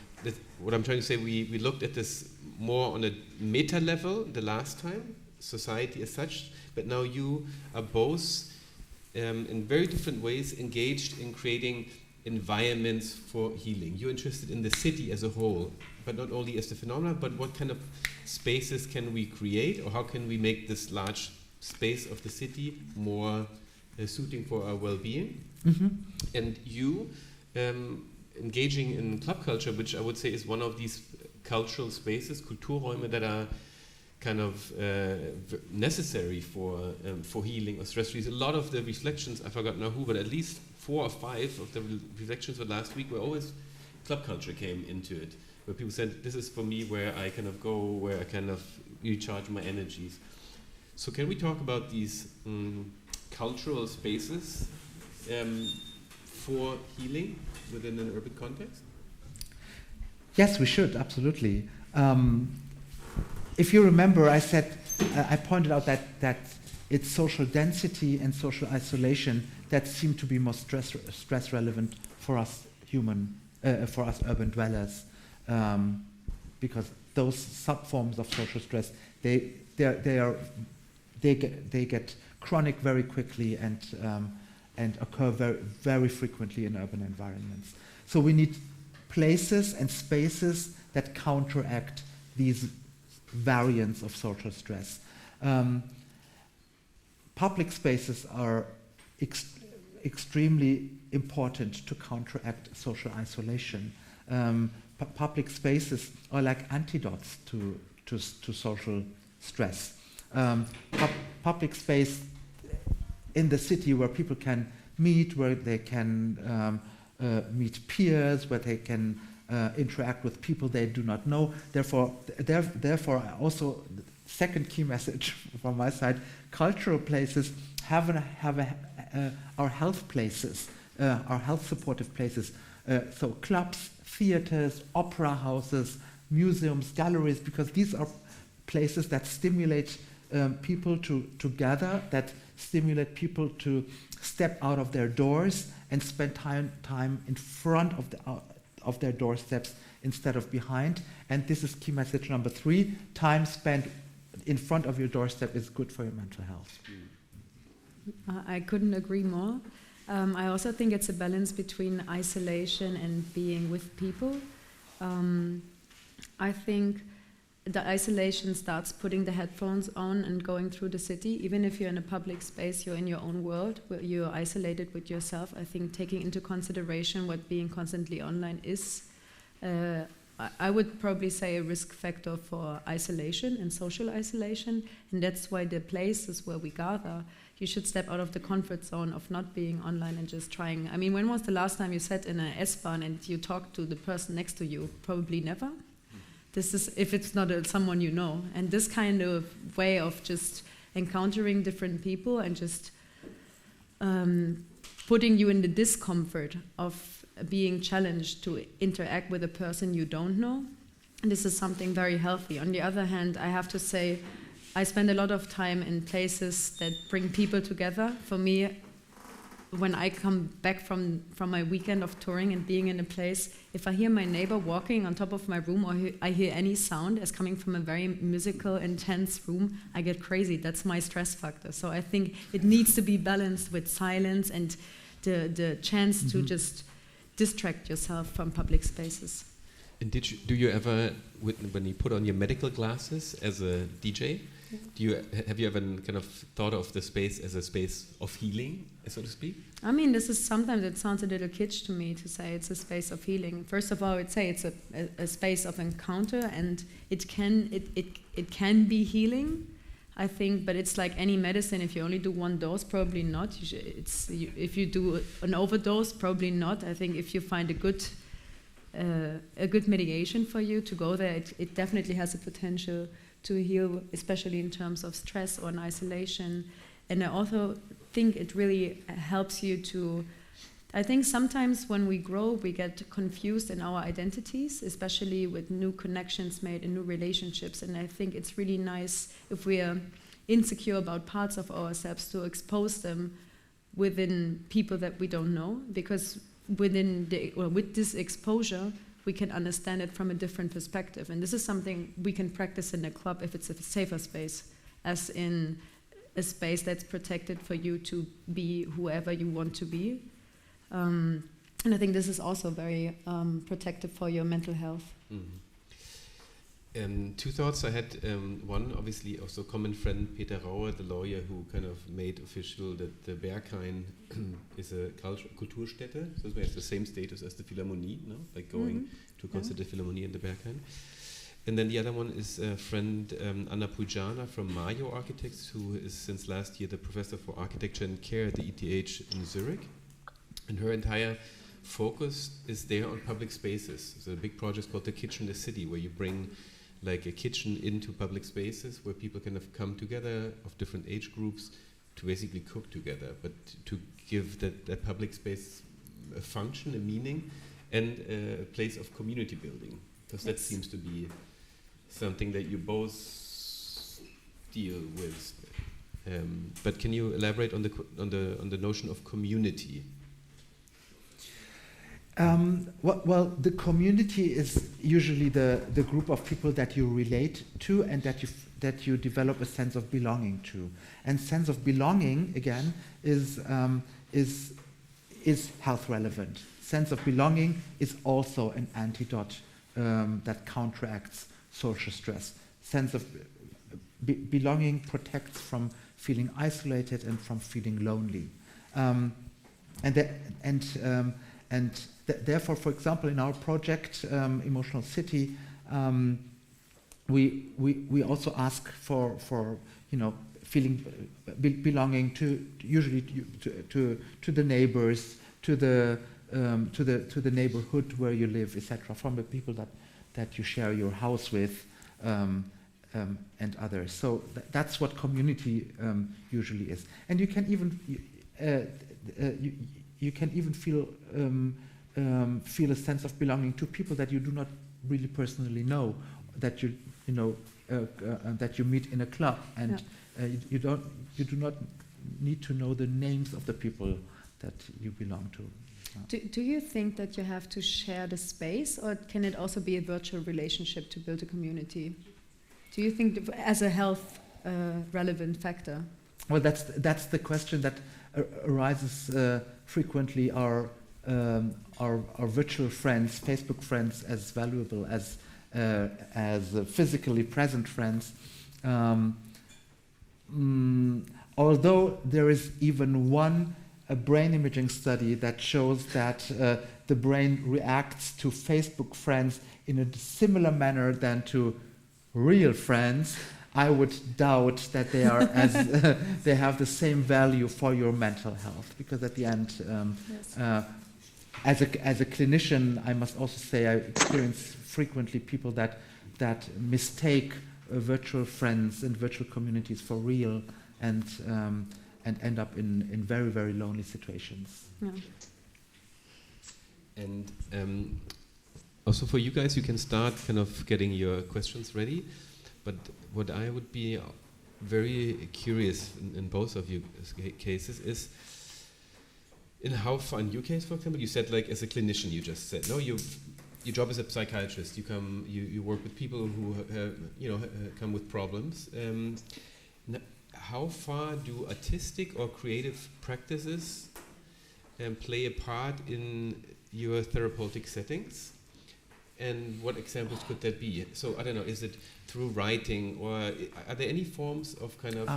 what I'm trying to say, we looked at this more on a meta level the last time, society as such, but now you are both in very different ways engaged in creating environments for healing. You're interested in the city as a whole, but not only as the phenomena, but what kind of spaces can we create, or how can we make this large space of the city more suiting for our well-being? And you engaging in club culture, which I would say is one of these cultural spaces, Kulturräume, that are kind of necessary for healing or stress release. A lot of the reflections, I forgot now who, but at least 4 or 5 of the reflections of last week were always club culture came into it, where people said, this is for me where I kind of go, where I kind of recharge my energies. So can we talk about these cultural spaces for healing within an urban context? Yes, we should, absolutely. If you remember, I said, I pointed out that it's social density and social isolation that seem to be most stress relevant for us for us urban dwellers, because those subforms of social stress they get chronic very quickly and occur very frequently in urban environments. So we need places and spaces that counteract these variants of social stress. Public spaces are extremely important to counteract social isolation. Public spaces are like antidotes to social stress. Public space in the city where people can meet, where they can meet peers, where they can interact with people they do not know. Therefore, also, the second key message from my side, cultural places are health places, are health supportive places. So clubs, theaters, opera houses, museums, galleries, because these are places that stimulate people to gather, that stimulate people to step out of their doors and spend time in front of their doorsteps instead of behind. And this is key message number 3. Time spent in front of your doorstep is good for your mental health. I couldn't agree more. I also think it's a balance between isolation and being with people. I think the isolation starts putting the headphones on and going through the city. Even if you're in a public space, you're in your own world, where you're isolated with yourself. I think taking into consideration what being constantly online is, I would probably say a risk factor for isolation and social isolation. And that's why the places where we gather, you should step out of the comfort zone of not being online and just trying. I mean, when was the last time you sat in an S-Bahn and you talked to the person next to you? Probably never. This is if it's not someone you know. And this kind of way of just encountering different people and just putting you in the discomfort of being challenged to interact with a person you don't know, and this is something very healthy. On the other hand, I have to say, I spend a lot of time in places that bring people together. For me, when I come back from my weekend of touring and being in a place, if I hear my neighbor walking on top of my room or I hear any sound as coming from a very musical, intense room, I get crazy. That's my stress factor. So I think it needs to be balanced with silence and the chance to just distract yourself from public spaces. And do you ever, when you put on your medical glasses as a DJ, have you ever kind of thought of the space as a space of healing, so to speak? I mean, sometimes it sounds a little kitsch to me to say it's a space of healing. First of all, I would say it's a space of encounter, and it can be healing, I think, but it's like any medicine. If you only do one dose, probably not. If you do an overdose, probably not. I think if you find a good mitigation for you to go there, it definitely has a potential to heal, especially in terms of stress or in isolation. And I also think it really helps you to, I think sometimes when we grow, we get confused in our identities, especially with new connections made and new relationships. And I think it's really nice if we are insecure about parts of ourselves to expose them within people that we don't know, because with this exposure, we can understand it from a different perspective. And this is something we can practice in a club if it's a safer space, as in a space that's protected for you to be whoever you want to be. And I think this is also very protective for your mental health. Mm-hmm. 2 thoughts I had. One, obviously, also common friend Peter Rauer, the lawyer who kind of made official that the Berghain is a Kulturstätte, so it has the same status as the Philharmonie, no? Like going to consider the Philharmonie in the Berghain. And then the other one is a friend, Anna Pujana from Mayo Architects, who is since last year the professor for architecture and care at the ETH in Zurich. And her entire focus is there on public spaces. So a big project called The Kitchen the City, where you bring like a kitchen into public spaces where people kind of come together of different age groups to basically cook together, but to give that public space a function, a meaning, and a place of community building. Because that seems to be something that you both deal with. But can you elaborate on the notion of community? Well, the community is usually the group of people that you relate to and that you develop a sense of belonging to. And sense of belonging, again, is health relevant. Sense of belonging is also an antidote that counteracts social stress. Sense of belonging protects from feeling isolated and from feeling lonely. Therefore, for example, in our project, Emotional City, we also ask for feeling belonging to usually to the neighbors, to the neighborhood where you live, etc., from the people that you share your house with, and others. So that's what community usually is. And you can even feel a sense of belonging to people that you do not really personally know, that you meet in a club, and you do not need to know the names of the people that you belong to. Do you think that you have to share the space, or can it also be a virtual relationship to build a community? Do you think as a health relevant factor? Well, that's the question that arises frequently. Our virtual friends, Facebook friends, as valuable as physically present friends. Although there is even one brain imaging study that shows that the brain reacts to Facebook friends in a similar manner than to real friends, I would doubt that they are they have the same value for your mental health, because at the end, as a clinician, I must also say I experience frequently people that mistake virtual friends and virtual communities for real, and end up in very, very lonely situations. Yeah. And also for you guys, you can start kind of getting your questions ready. But what I would be very curious in both of you cases is, in how far, in your case, for example, you said, like, as a clinician, you just said, no, your job as a psychiatrist, you work with people who come with problems. How far do artistic or creative practices play a part in your therapeutic settings? And what examples could that be? So I don't know, is it through writing, or are there any forms of kind of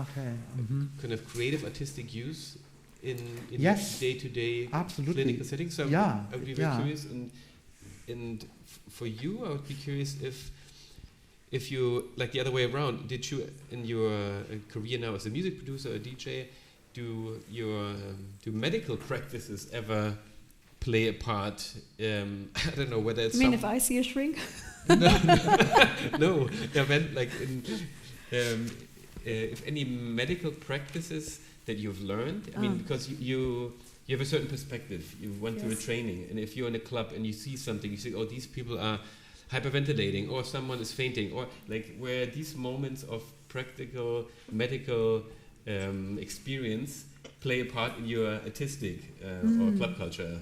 creative artistic use in yes, day-to-day clinical settings? So I would be very curious, and for you, I would be curious if you, like the other way around, did you in your career now as a music producer or DJ, do medical practices ever play a part? I don't know whether it's. I mean, if I see a shrink. No. I meant like if any medical practices that you've learned. I mean, because you have a certain perspective. You went through a training, and if you're in a club and you see something, you say, "Oh, these people are hyperventilating," or someone is fainting, or like where these moments of practical medical experience play a part in your artistic or club culture,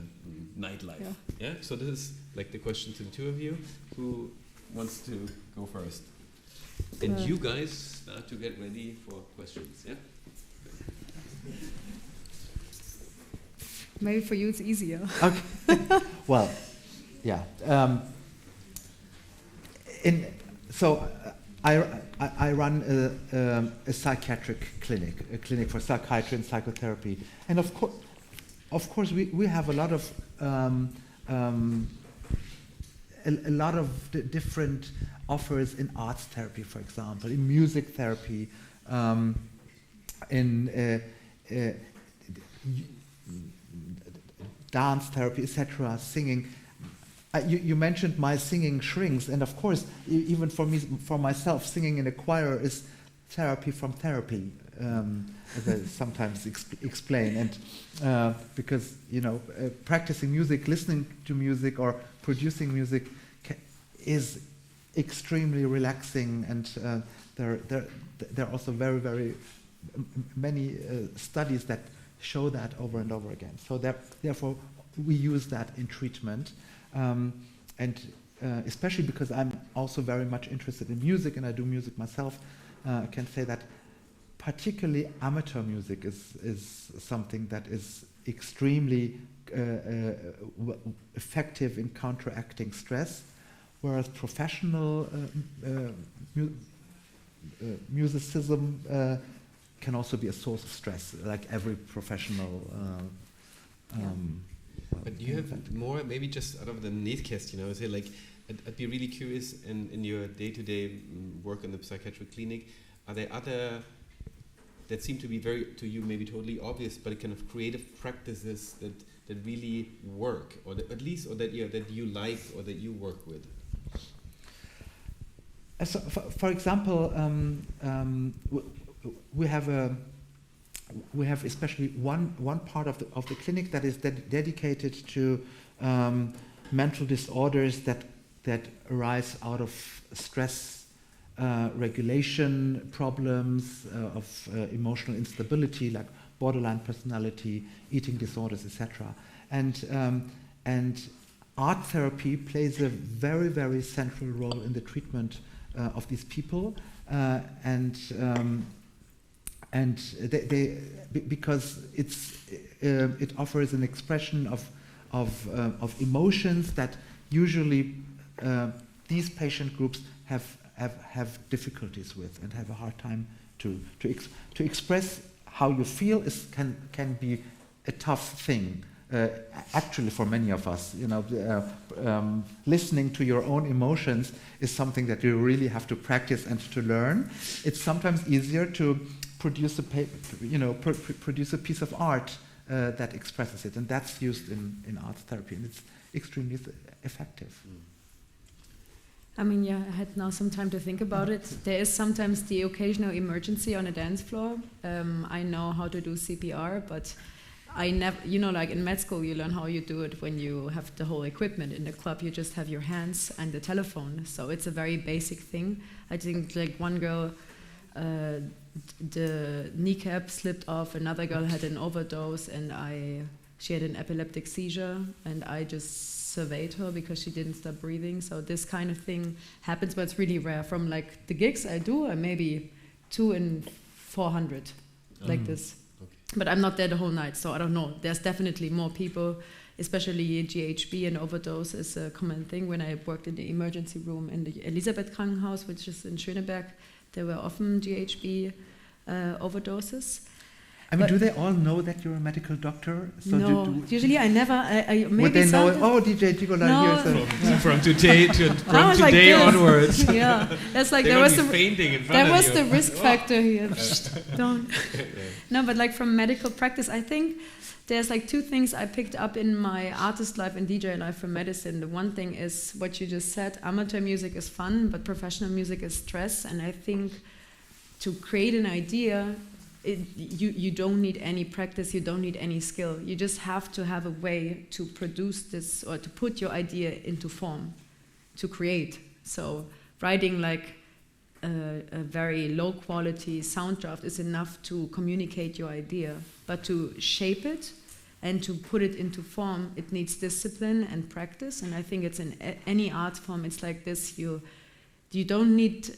nightlife. Yeah. So this is like the question to the two of you. Who wants to go first? And you guys start to get ready for questions. Yeah. Maybe for you it's easier. Okay. Well, yeah. I run a psychiatric clinic, a clinic for psychiatry and psychotherapy, and of course we have a lot of different offers in arts therapy, for example, in music therapy, in dance therapy, etc., singing. You mentioned my singing shrinks, and of course, even for myself, singing in a choir is therapy from therapy, as I sometimes explain. And because practicing music, listening to music, or producing music is extremely relaxing, and there are also very, very many studies that show that over and over again. So therefore, we use that in treatment. And especially because I'm also very much interested in music, and I do music myself, I can say that particularly amateur music is something that is extremely effective in counteracting stress. whereas professional musicism can also be a source of stress, like every professional. But you have more, maybe just out of the netcast, you know, say like, I'd be really curious in your day-to-day work in the psychiatric clinic, are there other that seem to be very, to you, maybe totally obvious, but kind of creative practices that really work, or that at least, or that you like, or that you work with? So for example, we have especially one part of the clinic that is dedicated to mental disorders that arise out of stress regulation problems, of emotional instability, like borderline personality, eating disorders, etc. And art therapy plays a very, very central role in the treatment of these people, because it offers an expression of emotions that usually these patient groups have difficulties with and have a hard time to express how you feel can be a tough thing. Actually, for many of us, you know, listening to your own emotions is something that you really have to practice and to learn. It's sometimes easier to produce a piece of art that expresses it, and that's used in art therapy, and it's extremely effective. I mean, yeah, I had now some time to think about it. There is sometimes the occasional emergency on a dance floor. I know how to do CPR, but I never, you know, like in med school, you learn how you do it when you have the whole equipment. In the club, you just have your hands and the telephone. So it's a very basic thing. I think like one girl, the kneecap slipped off, another girl had an overdose, and she had an epileptic seizure, and I just surveyed her because she didn't stop breathing. So this kind of thing happens, but it's really rare. From like the gigs I do, I'm maybe 2 in 400 like this. Okay. But I'm not there the whole night, so I don't know. There's definitely more people, especially GHB and overdose is a common thing. When I worked in the emergency room in the Elisabeth Krankenhaus, which is in Schöneberg, there were often GHB overdoses. I mean, do they all know that you're a medical doctor? So no, usually I never. Maybe would they know? Oh, DJ Gigola here. From today onwards. Yeah, that's like there was the risk factor here. Don't. No, but like from medical practice, I think there's like 2 things I picked up in my artist life and DJ life from medicine. The one thing is what you just said. Amateur music is fun, but professional music is stress. And I think to create an idea, you don't need any practice, you don't need any skill. You just have to have a way to produce this or to put your idea into form, to create. So writing like a very low quality sound draft is enough to communicate your idea, but to shape it and to put it into form, it needs discipline and practice. And I think it's in any art form, it's like this. You don't need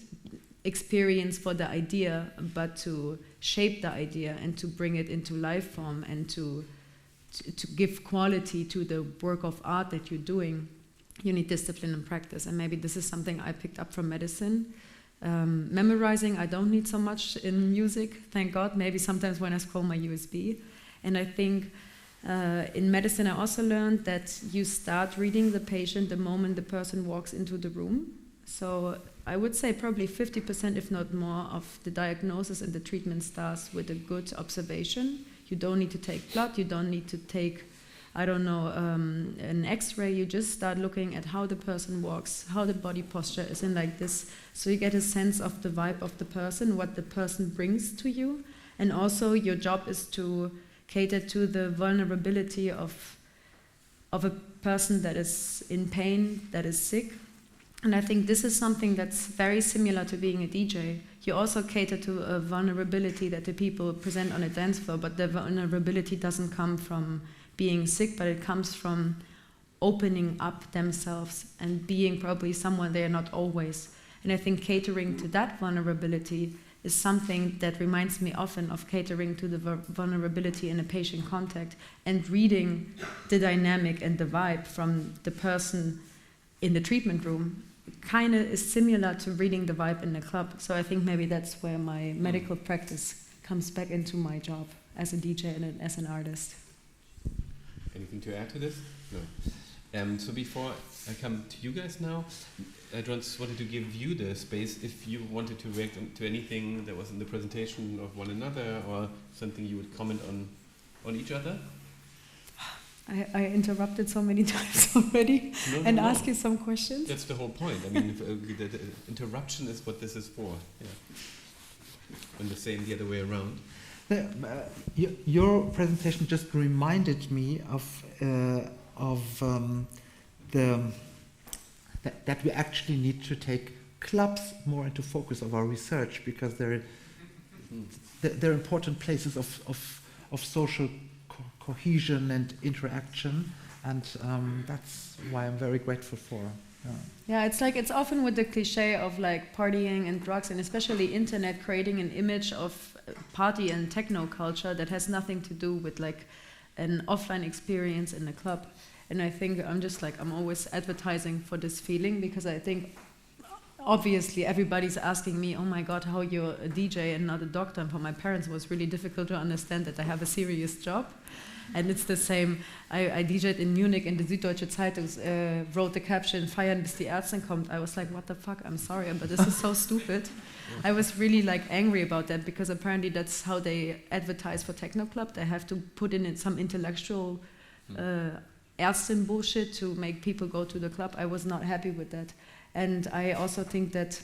experience for the idea, but to shape the idea and to bring it into life form and to give quality to the work of art that you're doing, you need discipline and practice. And maybe this is something I picked up from medicine. Memorizing, I don't need so much in music, thank God. Maybe sometimes when I scroll my USB. And I think in medicine I also learned that you start reading the patient the moment the person walks into the room. So I would say probably 50%, if not more, of the diagnosis and the treatment starts with a good observation. You don't need to take blood, you don't need to take, I don't know, an x-ray. You just start looking at how the person walks, how the body posture is, and like this. So you get a sense of the vibe of the person, what the person brings to you. And also your job is to cater to the vulnerability of a person that is in pain, that is sick. And I think this is something that's very similar to being a DJ. You also cater to a vulnerability that the people present on a dance floor, but the vulnerability doesn't come from being sick, but it comes from opening up themselves and being probably someone they are not always. And I think catering to that vulnerability is something that reminds me often of catering to the vulnerability in a patient contact and reading the dynamic and the vibe from the person in the treatment room kind of is similar to reading the vibe in the club. So I think maybe that's where my medical practice comes back into my job as a DJ and as an artist. Anything to add to this? No. So before I come to you guys now, I just wanted to give you the space if you wanted to react to anything that was in the presentation of one another or something you would comment on each other. I interrupted so many times already and asked you some questions. That's the whole point. I mean, the interruption is what this is for. Yeah. And the same the other way around. Your presentation just reminded me that we actually need to take clubs more into focus of our research, because they're important places of social cohesion and interaction, and that's why I'm very grateful for. Yeah, it's often with the cliche of like partying and drugs, and especially internet creating an image of party and techno culture that has nothing to do with like an offline experience in the club. And I think I'm always advertising for this feeling, because I think obviously everybody's asking me, oh my God, how you're a DJ and not a doctor. And for my parents it was really difficult to understand that I have a serious job. And it's the same. I DJ'd in Munich, and the Süddeutsche Zeitung wrote the caption, "Feiern bis die Ärztin kommt." I was like, what the fuck, I'm sorry, but this is so stupid. I was really like angry about that, because apparently that's how they advertise for techno club. They have to put in some intellectual Ärztin bullshit to make people go to the club. I was not happy with that. And I also think that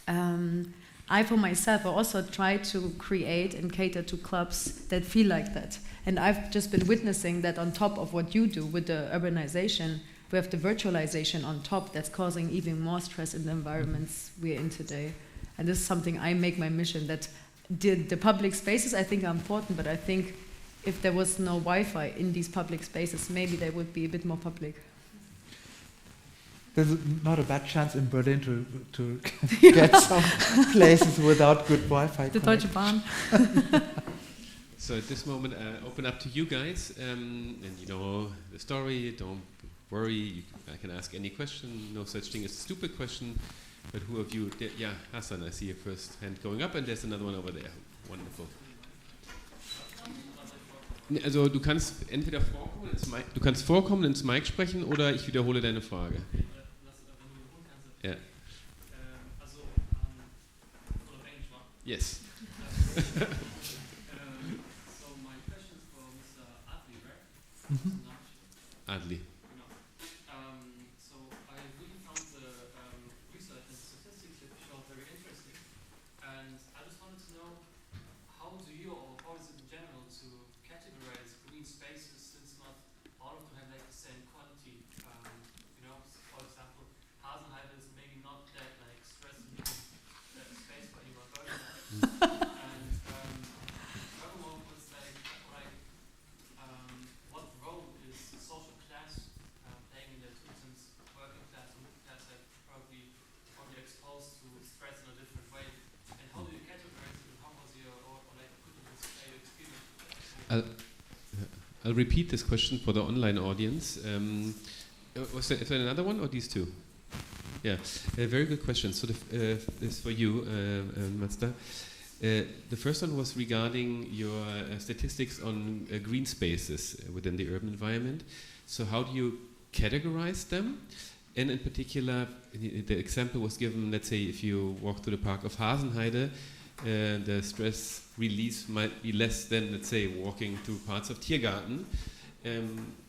I, for myself, also try to create and cater to clubs that feel like that. And I've just been witnessing that on top of what you do with the urbanization, we have the virtualization on top that's causing even more stress in the environments we're in today. And this is something I make my mission, that the public spaces I think are important, but I think if there was no Wi-Fi in these public spaces, maybe they would be a bit more public. There's not a bad chance in Berlin to get some places without good Wi-Fi. The Deutsche Bahn. So at this moment, open up to you guys, and you know the story. Don't worry. I can ask any question. No such thing as a stupid question. But who of you? Yeah, Hassan. I see your first hand going up, and there's another one over there. Wonderful. Also du kannst entweder vorkommen ins Mic sprechen, oder ich wiederhole deine Frage. Ja. Also, oder Englisch war? Yes. So my question is for Mr. Adli, right? Adli. So I really found the research and statistics that you showed very interesting, and I just wanted to know, how do you, or how is it in general, to categorize green spaces, since not all of them have like the same quality? You know, for example, Hasenheide is maybe not that like stress-inducing space for anyone going there. And furthermore, it's like what role is social class playing in that too, since working class and middle class are probably exposed to stress in a different way? And how do you categorize it, and how was your, or like could you say your experience? I'll repeat this question for the online audience. Is there another one, or these two? Yeah, very good question. So this is for you, Mazda. The first one was regarding your statistics on green spaces within the urban environment. So how do you categorize them? And in particular, the example was given, let's say, if you walk through the park of Hasenheide, the stress release might be less than, let's say, walking through parts of Tiergarten.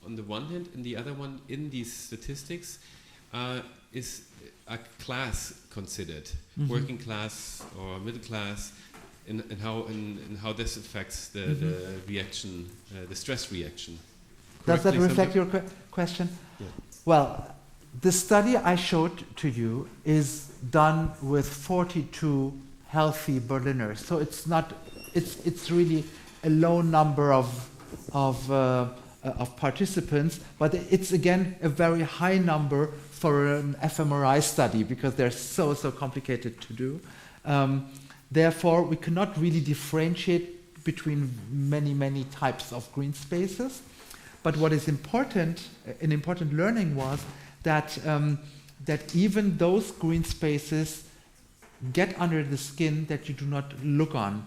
On the one hand, and the other one, in these statistics, is a class considered, working class or middle class, and how this affects the reaction, the stress reaction. Does that reflect your question? Yeah. Well, the study I showed to you is done with 42 healthy Berliners, so it's not. It's really a low number of participants, but it's again a very high number for an fMRI study, because they're so complicated to do. Therefore, we cannot really differentiate between many types of green spaces. But what is important, an important learning was that that even those green spaces get under the skin that you do not look on.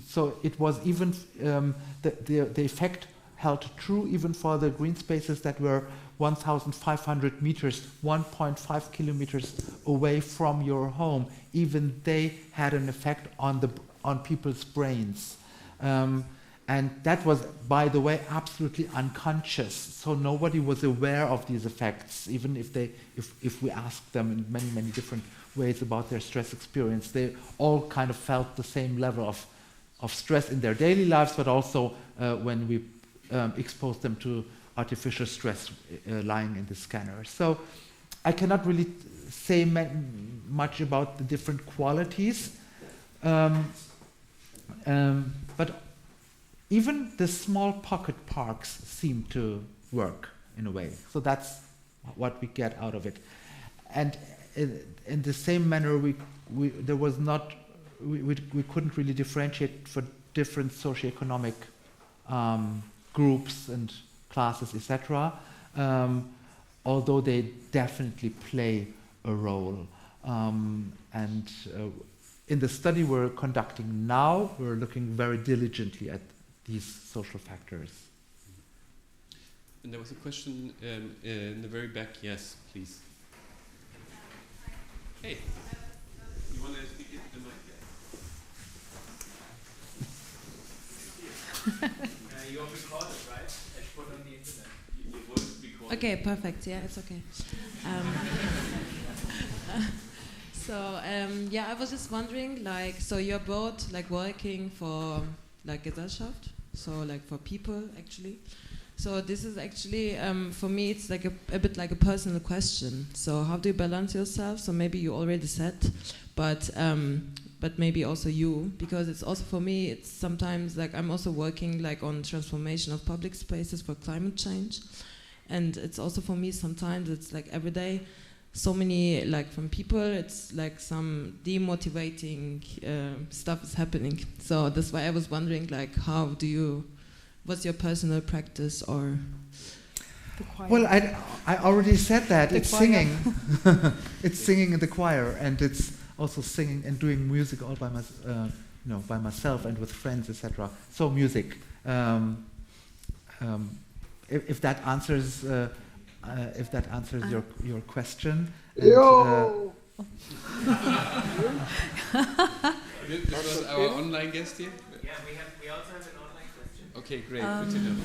So it was even the effect held true even for the green spaces that were 1,500 meters, 1.5 kilometers away from your home. Even they had an effect on people's brains. And that was, by the way, absolutely unconscious. So nobody was aware of these effects, even if we asked them in many, many different ways about their stress experience. They all kind of felt the same level of stress in their daily lives, but also when we exposed them to artificial stress lying in the scanner. So I cannot really say much about the different qualities, but even the small pocket parks seem to work in a way. So that's what we get out of it. And in the same manner, we couldn't really differentiate for different socioeconomic groups and classes, etc. Although they definitely play a role. In the study we're conducting now, we're looking very diligently at these social factors. And there was a question in the very back. Yes, please. Hey, you want to speak into the mic? You're recorded, right? It's put on the internet. Your voice is recorded. Okay, perfect. Yeah, it's okay. Yeah, I was just wondering, like, so you're both like working for like Gesellschaft, so like for people actually. So this is actually for me it's like a bit like a personal question. So how do you balance yourself? So maybe you already said, but maybe also you, because it's also for me it's sometimes like I'm also working like on transformation of public spaces for climate change, and it's also for me sometimes it's like every day so many like from people it's like some demotivating stuff is happening. So that's why I was wondering like what's your personal practice or The choir. Well, I already said that. The It's choir. singing. It's singing in the choir, and it's also singing and doing music all by by myself and with friends, etc. So music. If that answers your question. Yo. This was our online guest here. Yeah, we also have an online question. Okay, great. Good to know.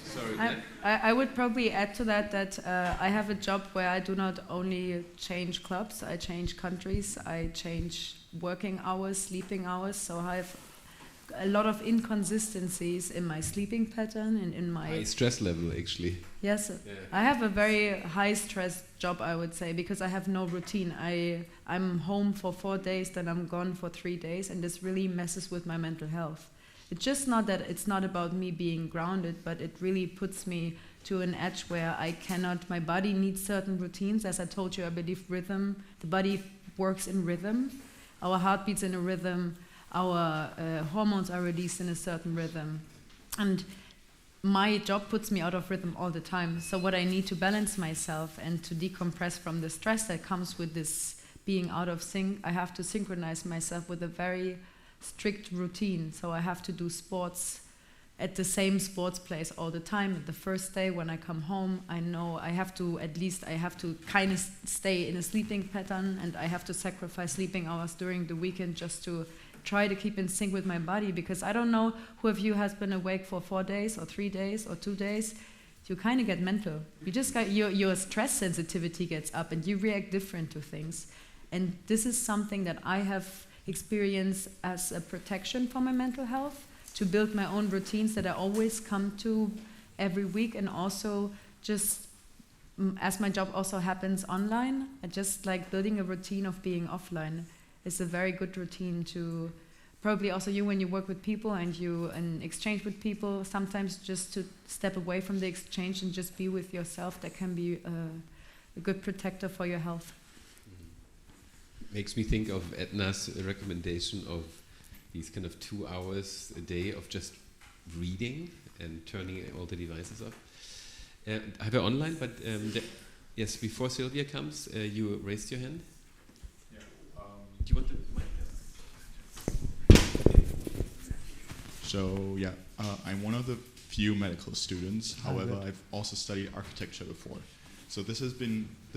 Sorry. I would probably add to that I have a job where I do not only change clubs, I change countries, I change working hours, sleeping hours, so I have a lot of inconsistencies in my sleeping pattern and in my... High stress level, actually. Yes, Yeah. I have a very high stress job, I would say, because I have no routine. I'm home for 4 days, then I'm gone for 3 days, and this really messes with my mental health. It's just not that it's not about me being grounded, but it really puts me to an edge where I cannot, my body needs certain routines. As I told you, I believe rhythm, the body works in rhythm. Our heart beats in a rhythm, our hormones are released in a certain rhythm. And my job puts me out of rhythm all the time. So what I need to balance myself and to decompress from the stress that comes with this being out of sync, I have to synchronize myself with a very strict routine. So I have to do sports at the same sports place all the time. The first day when I come home, I know I have to kind of stay in a sleeping pattern, and I have to sacrifice sleeping hours during the weekend just to try to keep in sync with my body, because I don't know who of you has been awake for 4 days or 3 days or 2 days. You kind of get mental. You just got your stress sensitivity gets up and you react different to things. And this is something that I have experienced as a protection for my mental health, to build my own routines that I always come to every week, and also just as my job also happens online, I just like building a routine of being offline. It's a very good routine to probably also you when you work with people and you exchange with people, sometimes just to step away from the exchange and just be with yourself, that can be a good protector for your health. Makes me think of Edna's recommendation of these kind of 2 hours a day of just reading and turning all the devices off. I have her online, but yes, before Sylvia comes, you raised your hand. Yeah. Do you want the mic? So yeah, I'm one of the few medical students. However, good. I've also studied architecture before. So this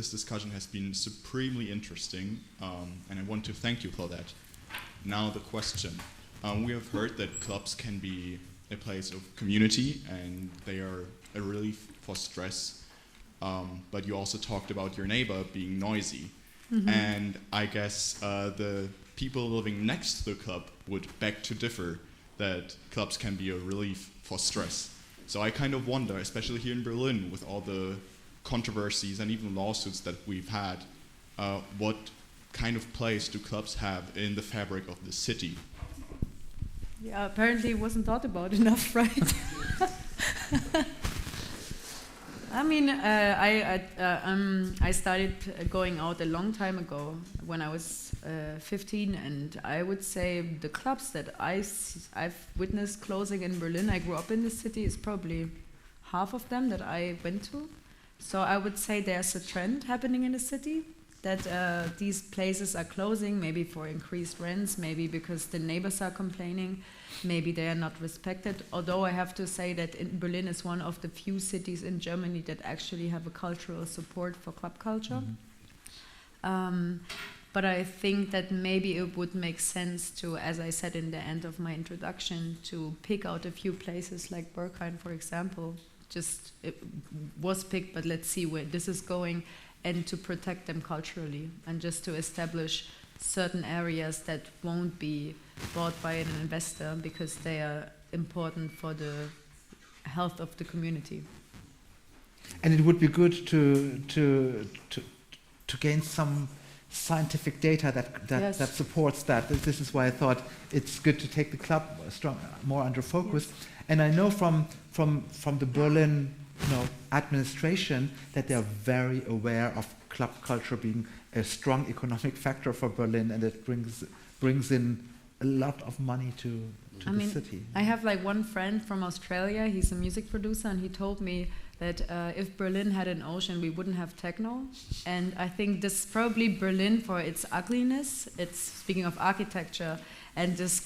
discussion has been supremely interesting, and I want to thank you for that. Now the question. We have heard that clubs can be a place of community and they are a relief for stress. But you also talked about your neighbor being noisy. Mm-hmm. And I guess the people living next to the club would beg to differ that clubs can be a relief for stress. So I kind of wonder, especially here in Berlin with all the controversies and even lawsuits that we've had, what kind of place do clubs have in the fabric of the city? Yeah, apparently it wasn't thought about enough, right? I mean, I started going out a long time ago when I was 15, and I would say the clubs that I've witnessed closing in Berlin, I grew up in the city, is probably half of them that I went to. So I would say there's a trend happening in the city that these places are closing, maybe for increased rents, maybe because the neighbors are complaining, maybe they are not respected. Although I have to say that Berlin is one of the few cities in Germany that actually have a cultural support for club culture. Mm-hmm. But I think that maybe it would make sense to, as I said in the end of my introduction, to pick out a few places like Berghain, for example. Just it was picked, but let's see where this is going, and to protect them culturally, and just to establish certain areas that won't be bought by an investor because they are important for the health of the community. And it would be good to gain some scientific data that supports that. This is why I thought it's good to take the club more under focus. Yes. And I know from the Berlin administration that they are very aware of club culture being a strong economic factor for Berlin, and it brings in a lot of money to the city. I have like one friend from Australia, he's a music producer, and he told me that if Berlin had an ocean, we wouldn't have techno. And I think this is probably Berlin for its ugliness. It's, speaking of architecture, and just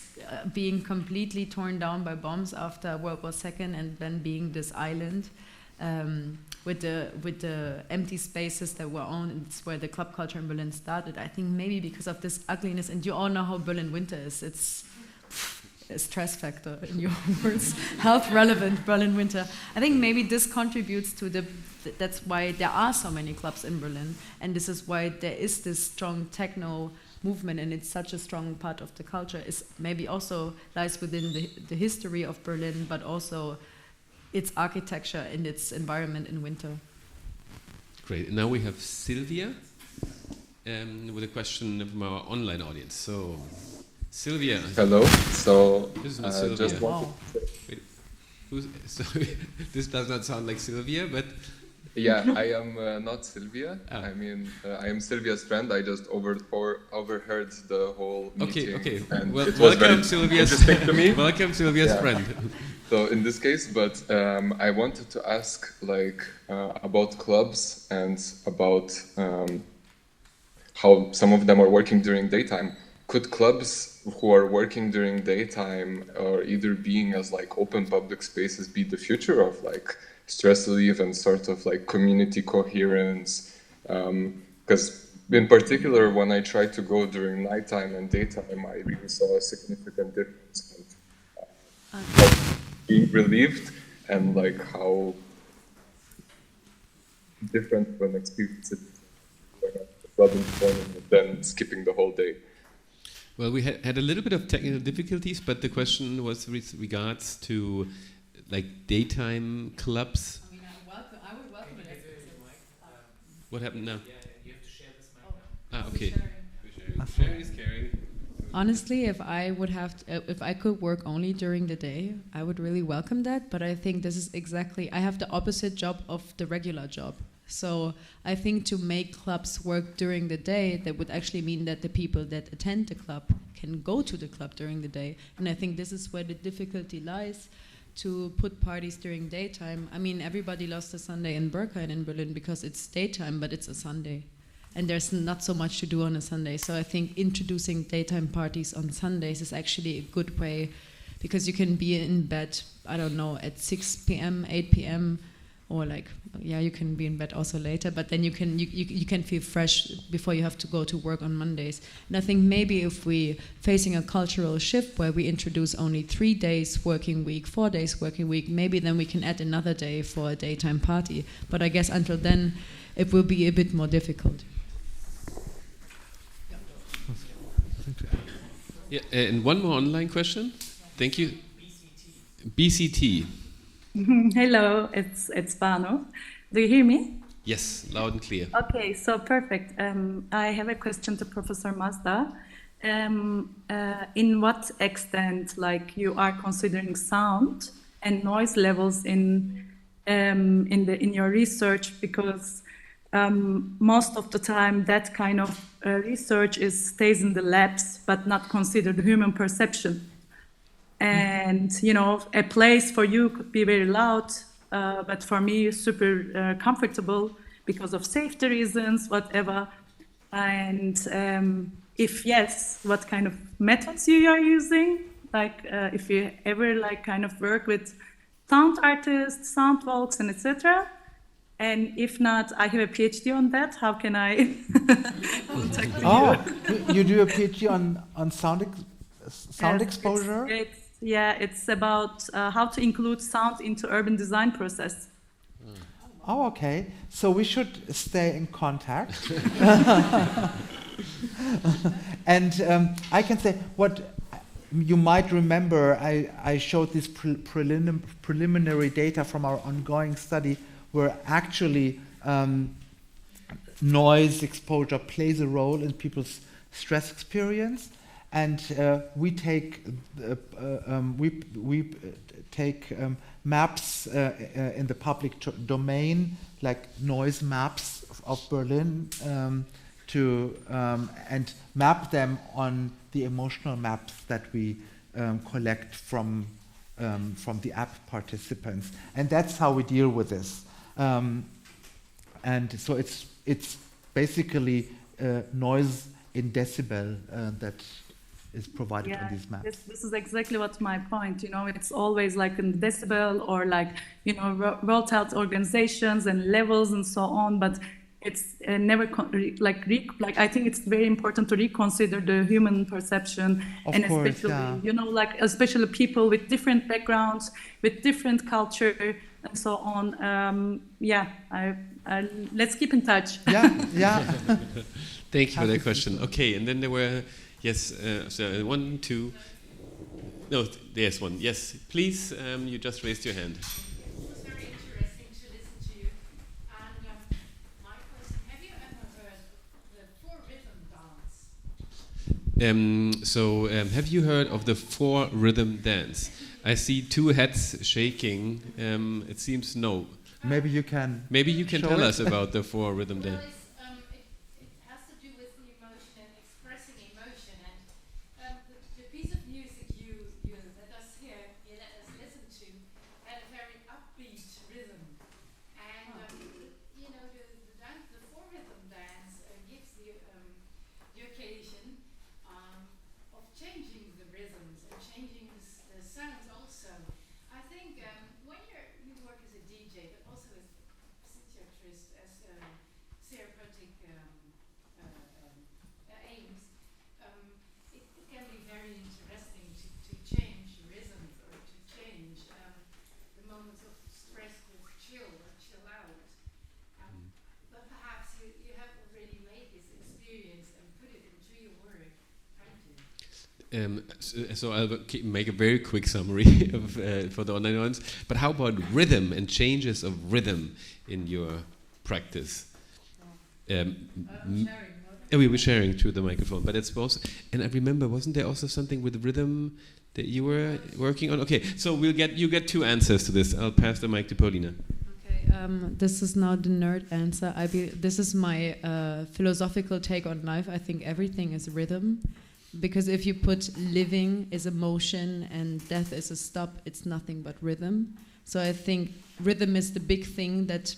being completely torn down by bombs after World War II, and then being this island with the empty spaces that were on. It's where the club culture in Berlin started. I think maybe because of this ugliness, and you all know how Berlin winter is. It's a stress factor in your words. Health relevant Berlin winter. I think maybe this contributes to that's why there are so many clubs in Berlin, and this is why there is this strong techno movement, and it's such a strong part of the culture. Is maybe also lies within the history of Berlin, but also its architecture and its environment in winter. Great. And now we have Sylvia with a question from our online audience. So, Sylvia. Hello. So, this is Sylvia. just wow. Wait, this does not sound like Sylvia, but yeah, I am not Sylvia. I mean, I am Sylvia's friend. I just overheard the whole meeting. Okay. And well, it was welcome, very Sylvia's interesting to me. Welcome, Sylvia's friend. So in this case, but I wanted to ask about clubs and about how some of them are working during daytime. Could clubs who are working during daytime or either being as like open public spaces be the future of like stress relief and sort of like community coherence? Because in particular, when I tried to go during nighttime and daytime, I really saw a significant difference of being relieved and like how different when experience it going up the club in the morning and then skipping the whole day. Well, we had a little bit of technical difficulties, but the question was with regards to like daytime clubs. I mean, I would welcome it. What happened now? Yeah, you have to share this mic now. Okay. Sharing is caring. Honestly, if I could work only during the day, I would really welcome that. But I think this is exactly, I have the opposite job of the regular job. So I think to make clubs work during the day, that would actually mean that the people that attend the club can go to the club during the day. And I think this is where the difficulty lies, to put parties during daytime. I mean, everybody loves the Sunday in Berkheim in Berlin because it's daytime, but it's a Sunday. And there's not so much to do on a Sunday. So I think introducing daytime parties on Sundays is actually a good way, because you can be in bed, I don't know, at 6 p.m., 8 p.m., or you can be in bed also later, but then you can feel fresh before you have to go to work on Mondays. And I think maybe if we facing a cultural shift where we introduce only 3 days working week, 4 days working week, maybe then we can add another day for a daytime party. But I guess until then, it will be a bit more difficult. Yeah, and one more online question. Thank you. BCT. Hello, it's Bano. Do you hear me? Yes, loud and clear. Okay, so perfect. I have a question to Professor Mazda. In what extent, you are considering sound and noise levels in your research? Because most of the time, that kind of research stays in the labs, but not considered human perception. And, a place for you could be very loud, but for me, super comfortable because of safety reasons, whatever. And if yes, what kind of methods you are using? If you ever work with sound artists, sound walks, and etc. And if not, I have a PhD on that. How can I contact you? Oh, you do a PhD on sound exposure? It's about how to include sound into urban design process. Oh, okay. So we should stay in contact. And I can say what you might remember. I showed this preliminary data from our ongoing study, where actually noise exposure plays a role in people's stress experience. And we take maps in the public domain, like noise maps of Berlin, and map them on the emotional maps that we collect from the app participants, and that's how we deal with this. And so it's basically noise in decibel that is provided on these maps. This is exactly what's my point. It's always in decibel or World Health Organizations and levels and so on, but it's never I think it's very important to reconsider the human perception, and especially especially people with different backgrounds, with different culture and so on. Let's keep in touch. Yeah. Thank you for that question. Okay, and then there were so 1, 2. No, there's one. Yes, please. You just raised your hand. It was very interesting to listen to you. And my question: have you ever heard the 4-rhythm dance? Have you heard of the 4-rhythm dance? I see 2 heads shaking. It seems no. Maybe you can. Maybe you can tell us about the 4-rhythm dance. It has to do with the emotion and expressing emotion. And the piece of music you let us hear, you let us listen to, had a very upbeat rhythm. And the 4-rhythm dance gives the occasion of changing the rhythms and changing the sounds also. I think when you work as a DJ, but also as psychiatrist, as therapeutic aims, it can be very interesting to change rhythms or to change the moments of stress with chill or chill out. But perhaps you have already made this experience and put it into your work, haven't you? So I'll make a very quick summary for the online ones. But how about rhythm and changes of rhythm in your practice? We were sharing through the microphone, but it's both. And I remember, wasn't there also something with rhythm that you were working on? Okay, so you get 2 answers to this. I'll pass the mic to Paulina. Okay, this is now the nerd answer. This is my philosophical take on life. I think everything is rhythm. Because if you put living is a motion and death is a stop, it's nothing but rhythm. So I think rhythm is the big thing that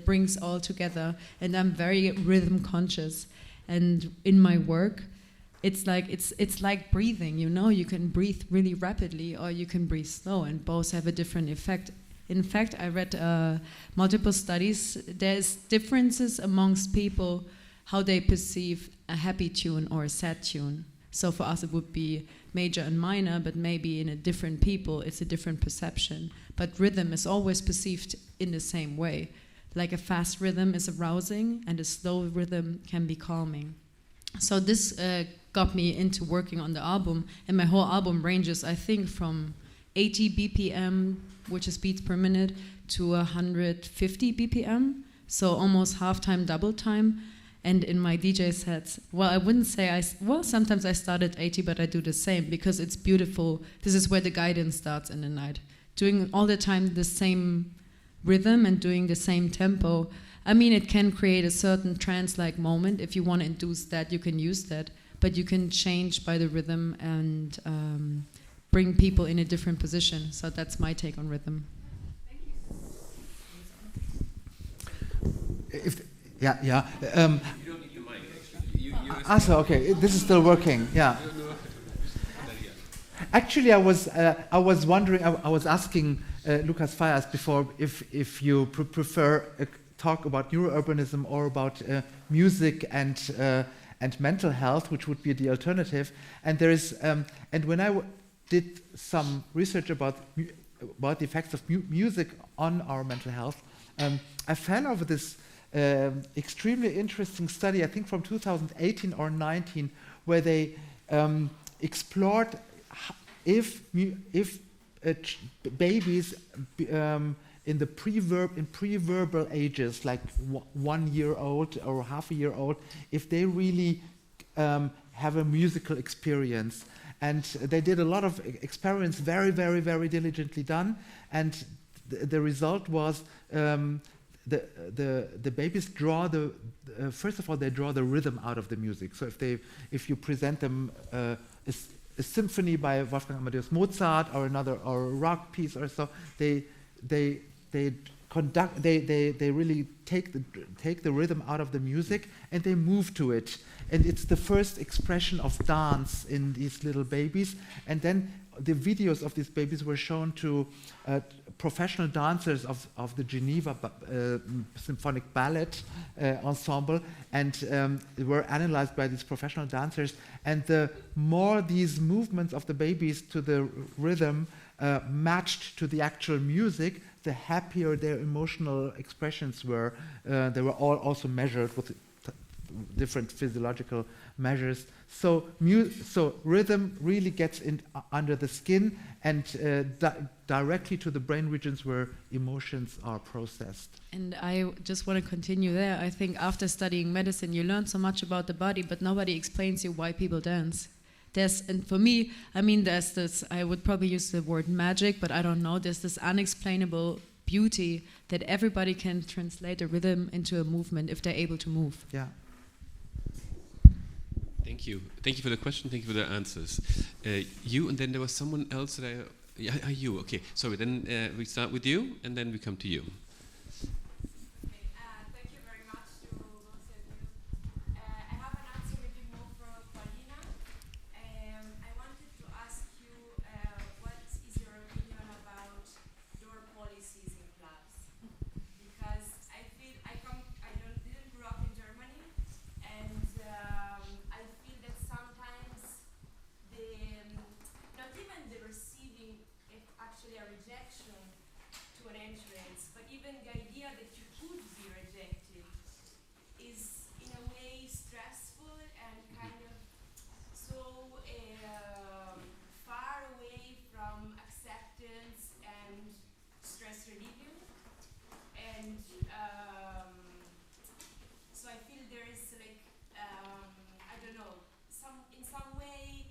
brings all together, and I'm very rhythm conscious. And in my work, it's like breathing, you know, you can breathe really rapidly or you can breathe slow, and both have a different effect. In fact, I read multiple studies. There's differences amongst people how they perceive a happy tune or a sad tune. So for us it would be major and minor, but maybe in a different people it's a different perception. But rhythm is always perceived in the same way. Like a fast rhythm is arousing and a slow rhythm can be calming. So this got me into working on the album, and my whole album ranges, I think, from 80 BPM, which is beats per minute, to 150 BPM, so almost half time, double time. And in my DJ sets, well, I wouldn't say sometimes I start at 80, but I do the same because it's beautiful. This is where the guidance starts in the night. Doing all the time the same rhythm and doing the same tempo. I mean, it can create a certain trance-like moment. If you want to induce that, you can use that. But you can change by the rhythm and bring people in a different position. So that's my take on rhythm. Yeah. You don't need the mic, actually. So okay, this is still working. Yeah. Actually, I was wondering. I was asking Lukas Fayas before if you prefer a talk about neurourbanism or about music and mental health, which would be the alternative. And there is and when I did some research about the effects of music on our mental health, I fell over this extremely interesting study, I think from 2018 or 19, where they explored if babies in the pre-verbal ages, like 1 year old or half a year old, if they really have a musical experience. And they did a lot of experiments, very, very, very diligently done. And the result was the babies draw first of all, they draw the rhythm out of the music. So if you present them a symphony by Wolfgang Amadeus Mozart or a rock piece or so, they really take the rhythm out of the music and they move to it. And it's the first expression of dance in these little babies. And then the videos of these babies were shown to professional dancers of the Geneva Symphonic Ballet Ensemble, and were analyzed by these professional dancers. And the more these movements of the babies to the rhythm matched to the actual music, the happier their emotional expressions were. They were all also measured with different physiological measures. So rhythm really gets under the skin and directly to the brain regions where emotions are processed. And I just want to continue there. I think after studying medicine, you learn so much about the body, but nobody explains you why people dance. And for me, I mean, there's this, I would probably use the word magic, but I don't know, there's this unexplainable beauty that everybody can translate a rhythm into a movement if they're able to move. Yeah. Thank you. Thank you for the question. Thank you for the answers. You, and then there was someone else that you. Okay, sorry, then we start with you, and then we come to you. Thank you very much to both of you. I have an answer maybe more for Paulina. I wanted to ask you what is your opinion about door policies in clubs? Because I feel didn't grow up in Germany, and I feel that sometimes not even the receiving is actually a rejection to an entrance, but even the idea that you could be rejected is in a way stressful and kind of so far away from acceptance and stress relieving. And so I feel there is like, I don't know, in some way,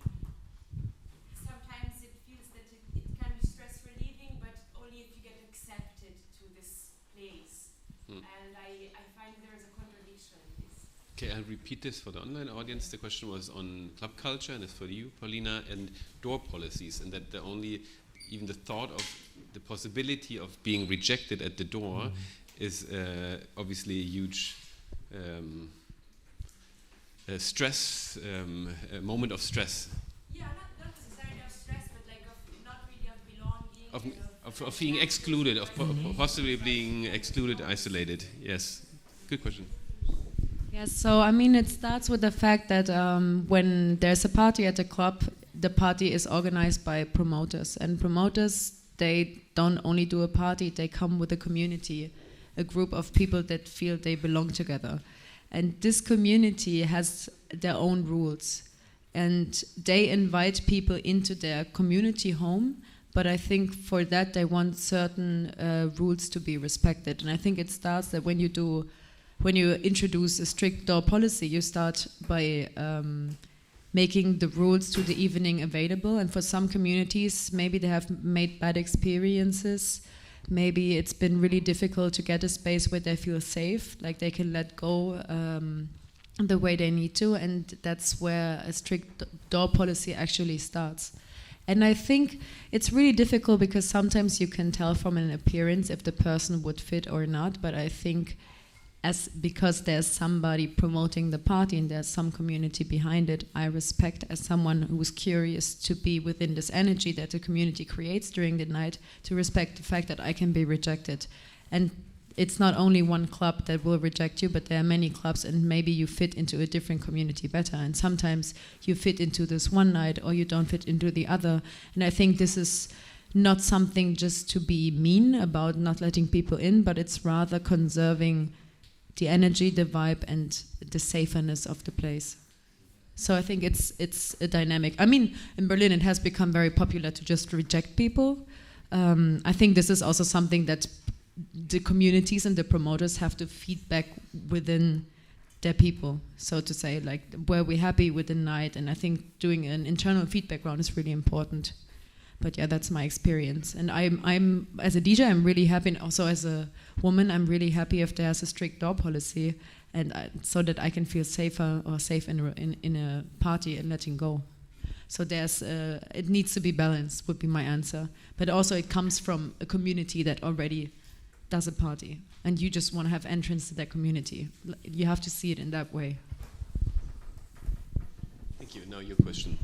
sometimes it feels that it can be stress relieving, but only if you get accepted to this place. And I find there is a contradiction in this. Okay, I'll repeat this for the online audience. The question was on club culture, and it's for you, Paulina, and door policies, and that even the thought of the possibility of being rejected at the door is obviously a huge stress, a moment of stress. Yeah, not necessarily of stress, but like of not really of belonging. Of being excluded, of possibly being excluded, isolated. Yes, good question. Yes, so I mean, it starts with the fact that when there's a party at a club, the party is organized by promoters, and promoters, they don't only do a party, they come with a community, a group of people that feel they belong together. And this community has their own rules, and they invite people into their community home, but I think for that they want certain rules to be respected. And I think it starts that when you introduce a strict door policy, you start by making the rules to the evening available. And for some communities, maybe they have made bad experiences. Maybe it's been really difficult to get a space where they feel safe, like they can let go the way they need to. And that's where a strict door policy actually starts. And I think it's really difficult because sometimes you can tell from an appearance if the person would fit or not. But I think because there's somebody promoting the party and there's some community behind it, I respect as someone who's curious to be within this energy that the community creates during the night, to respect the fact that I can be rejected. And it's not only one club that will reject you, but there are many clubs, and maybe you fit into a different community better. And sometimes you fit into this one night or you don't fit into the other. And I think this is not something just to be mean about not letting people in, but it's rather conserving the energy, the vibe, and the safeness of the place. So I think it's a dynamic. I mean, in Berlin it has become very popular to just reject people. I think this is also something that the communities and the promoters have to feed back within their people, so to say, like, were we happy with the night? And I think doing an internal feedback round is really important. But yeah, that's my experience. And I'm as a DJ, I'm really happy, and also as a woman, I'm really happy if there's a strict door policy, and so that I can feel safer or safe in a party and letting go. So it needs to be balanced, would be my answer. But also it comes from a community that already does a party, and you just want to have entrance to that community. You have to see it in that way. Thank you. Now your question.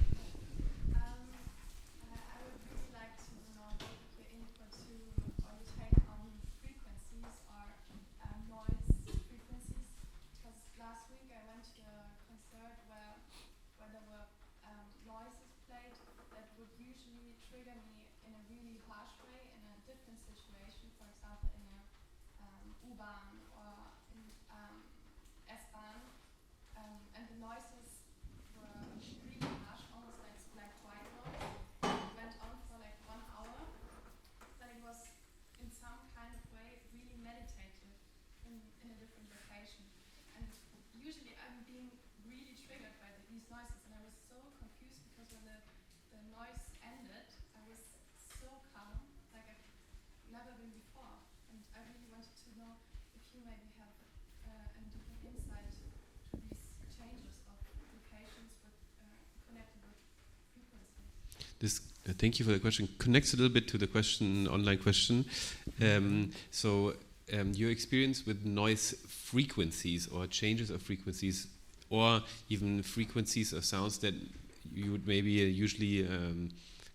This, thank you for the question. Connects a little bit to the online question. Your experience with noise frequencies or changes of frequencies, or even frequencies of sounds that you would maybe usually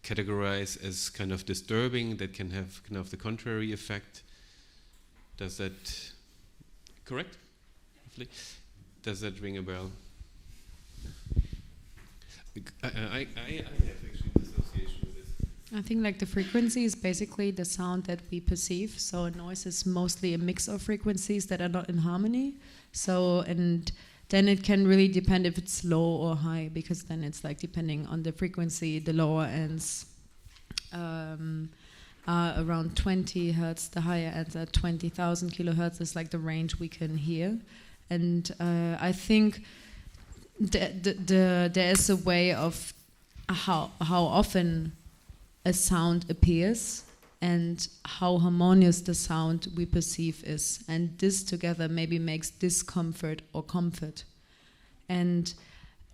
categorize as kind of disturbing, that can have kind of the contrary effect. Does that correct? Hopefully. Does that ring a bell? I have actually an association with this. I think like the frequency is basically the sound that we perceive. So noise is mostly a mix of frequencies that are not in harmony. So, and then it can really depend if it's low or high, because then it's like depending on the frequency, the lower ends are around 20 hertz, the higher ends are 20,000 kilohertz is like the range we can hear. And I think there is a way of how often a sound appears and how harmonious the sound we perceive is, and this together maybe makes discomfort or comfort. And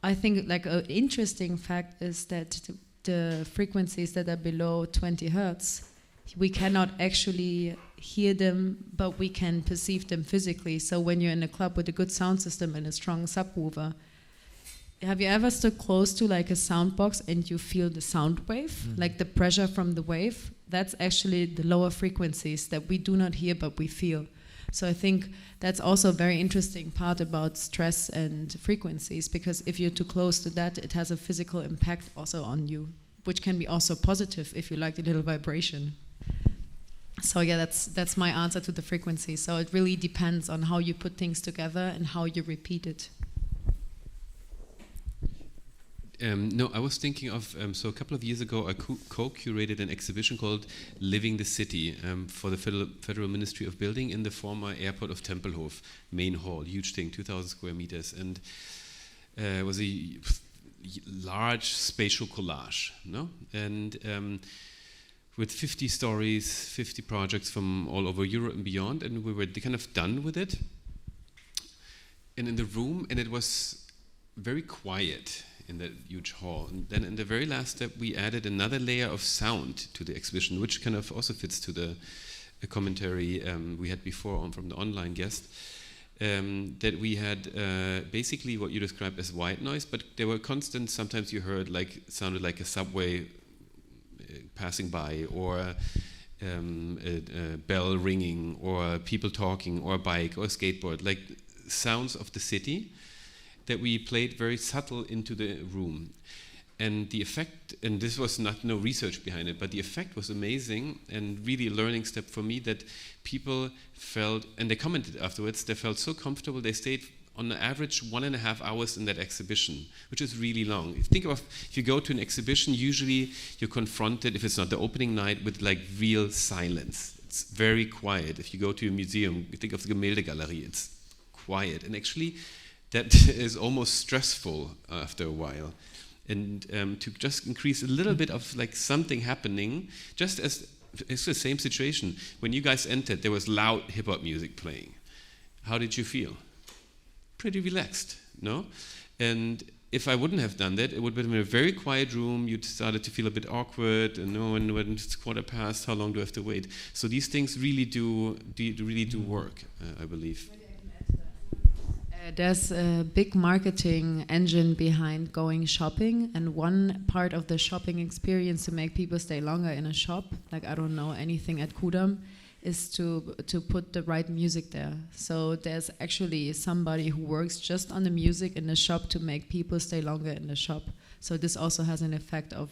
I think like an interesting fact is that the frequencies that are below 20 hertz, we cannot actually hear them, but we can perceive them physically. So when you're in a club with a good sound system and a strong subwoofer, have you ever stood close to like a sound box and you feel the sound wave, like the pressure from the wave? That's actually the lower frequencies that we do not hear, but we feel. So I think that's also a very interesting part about stress and frequencies, because if you're too close to that, it has a physical impact also on you, which can be also positive if you like the little vibration. So yeah, that's my answer to the frequency. So it really depends on how you put things together and how you repeat it. No, I was thinking of, so a couple of years ago I co-curated an exhibition called Living the City for the Federal Ministry of Building in the former airport of Tempelhof, main hall, huge thing, 2,000 square meters, and it was a large spatial collage, no? And with 50 stories, 50 projects from all over Europe and beyond, and we were kind of done with it. And in the room, and it was very quiet in that huge hall. And then in the very last step, we added another layer of sound to the exhibition, which kind of also fits to the commentary we had before from the online guest, that we had basically what you described as white noise, but there were constant, sometimes you heard sounded like a subway passing by, or a bell ringing, or people talking, or a bike, or a skateboard, like sounds of the city that we played very subtle into the room. And the effect, and this was no research behind it, but the effect was amazing and really a learning step for me, that people felt, and they commented afterwards, they felt so comfortable, they stayed on the average 1.5 hours in that exhibition, which is really long. If you go to an exhibition, usually you're confronted, if it's not the opening night, with like real silence. It's very quiet. If you go to a museum, you think of the Gemäldegalerie, it's quiet. And actually, that is almost stressful after a while. And to just increase a little bit of like something happening, just as it's the same situation. When you guys entered, there was loud hip-hop music playing. How did you feel? Pretty relaxed, no? And if I wouldn't have done that, it would have been a very quiet room. You'd started to feel a bit awkward, and when it's 1:15, how long do I have to wait? So these things really do work, I believe. There's a big marketing engine behind going shopping, and one part of the shopping experience to make people stay longer in a shop, like I don't know anything at Kudam, is to put the right music there. So there's actually somebody who works just on the music in the shop to make people stay longer in the shop. So this also has an effect of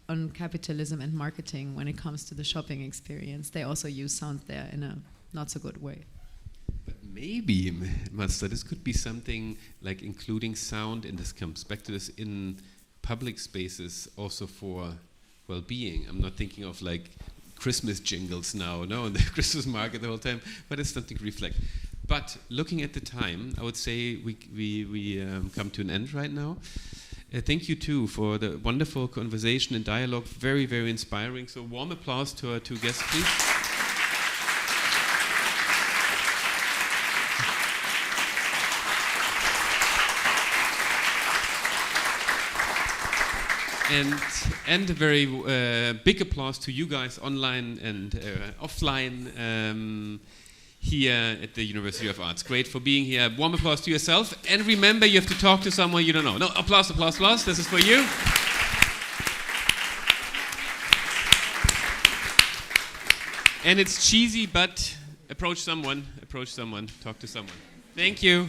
on capitalism and marketing when it comes to the shopping experience. They also use sound there in a not so good way. But maybe, Mazda, this could be something like including sound, and this comes back to this, in public spaces also for well-being. I'm not thinking of like Christmas jingles now, no, in the Christmas market the whole time, but it's something to reflect. But looking at the time, I would say we come to an end right now. Thank you too for the wonderful conversation and dialogue, very, very inspiring. So warm applause to our two guests, please. And a very big applause to you guys online and offline here at the University of Arts. Great for being here. Warm applause to yourself. And remember, you have to talk to someone you don't know. No, applause, applause, applause. This is for you. And it's cheesy, but approach someone, talk to someone. Thank you.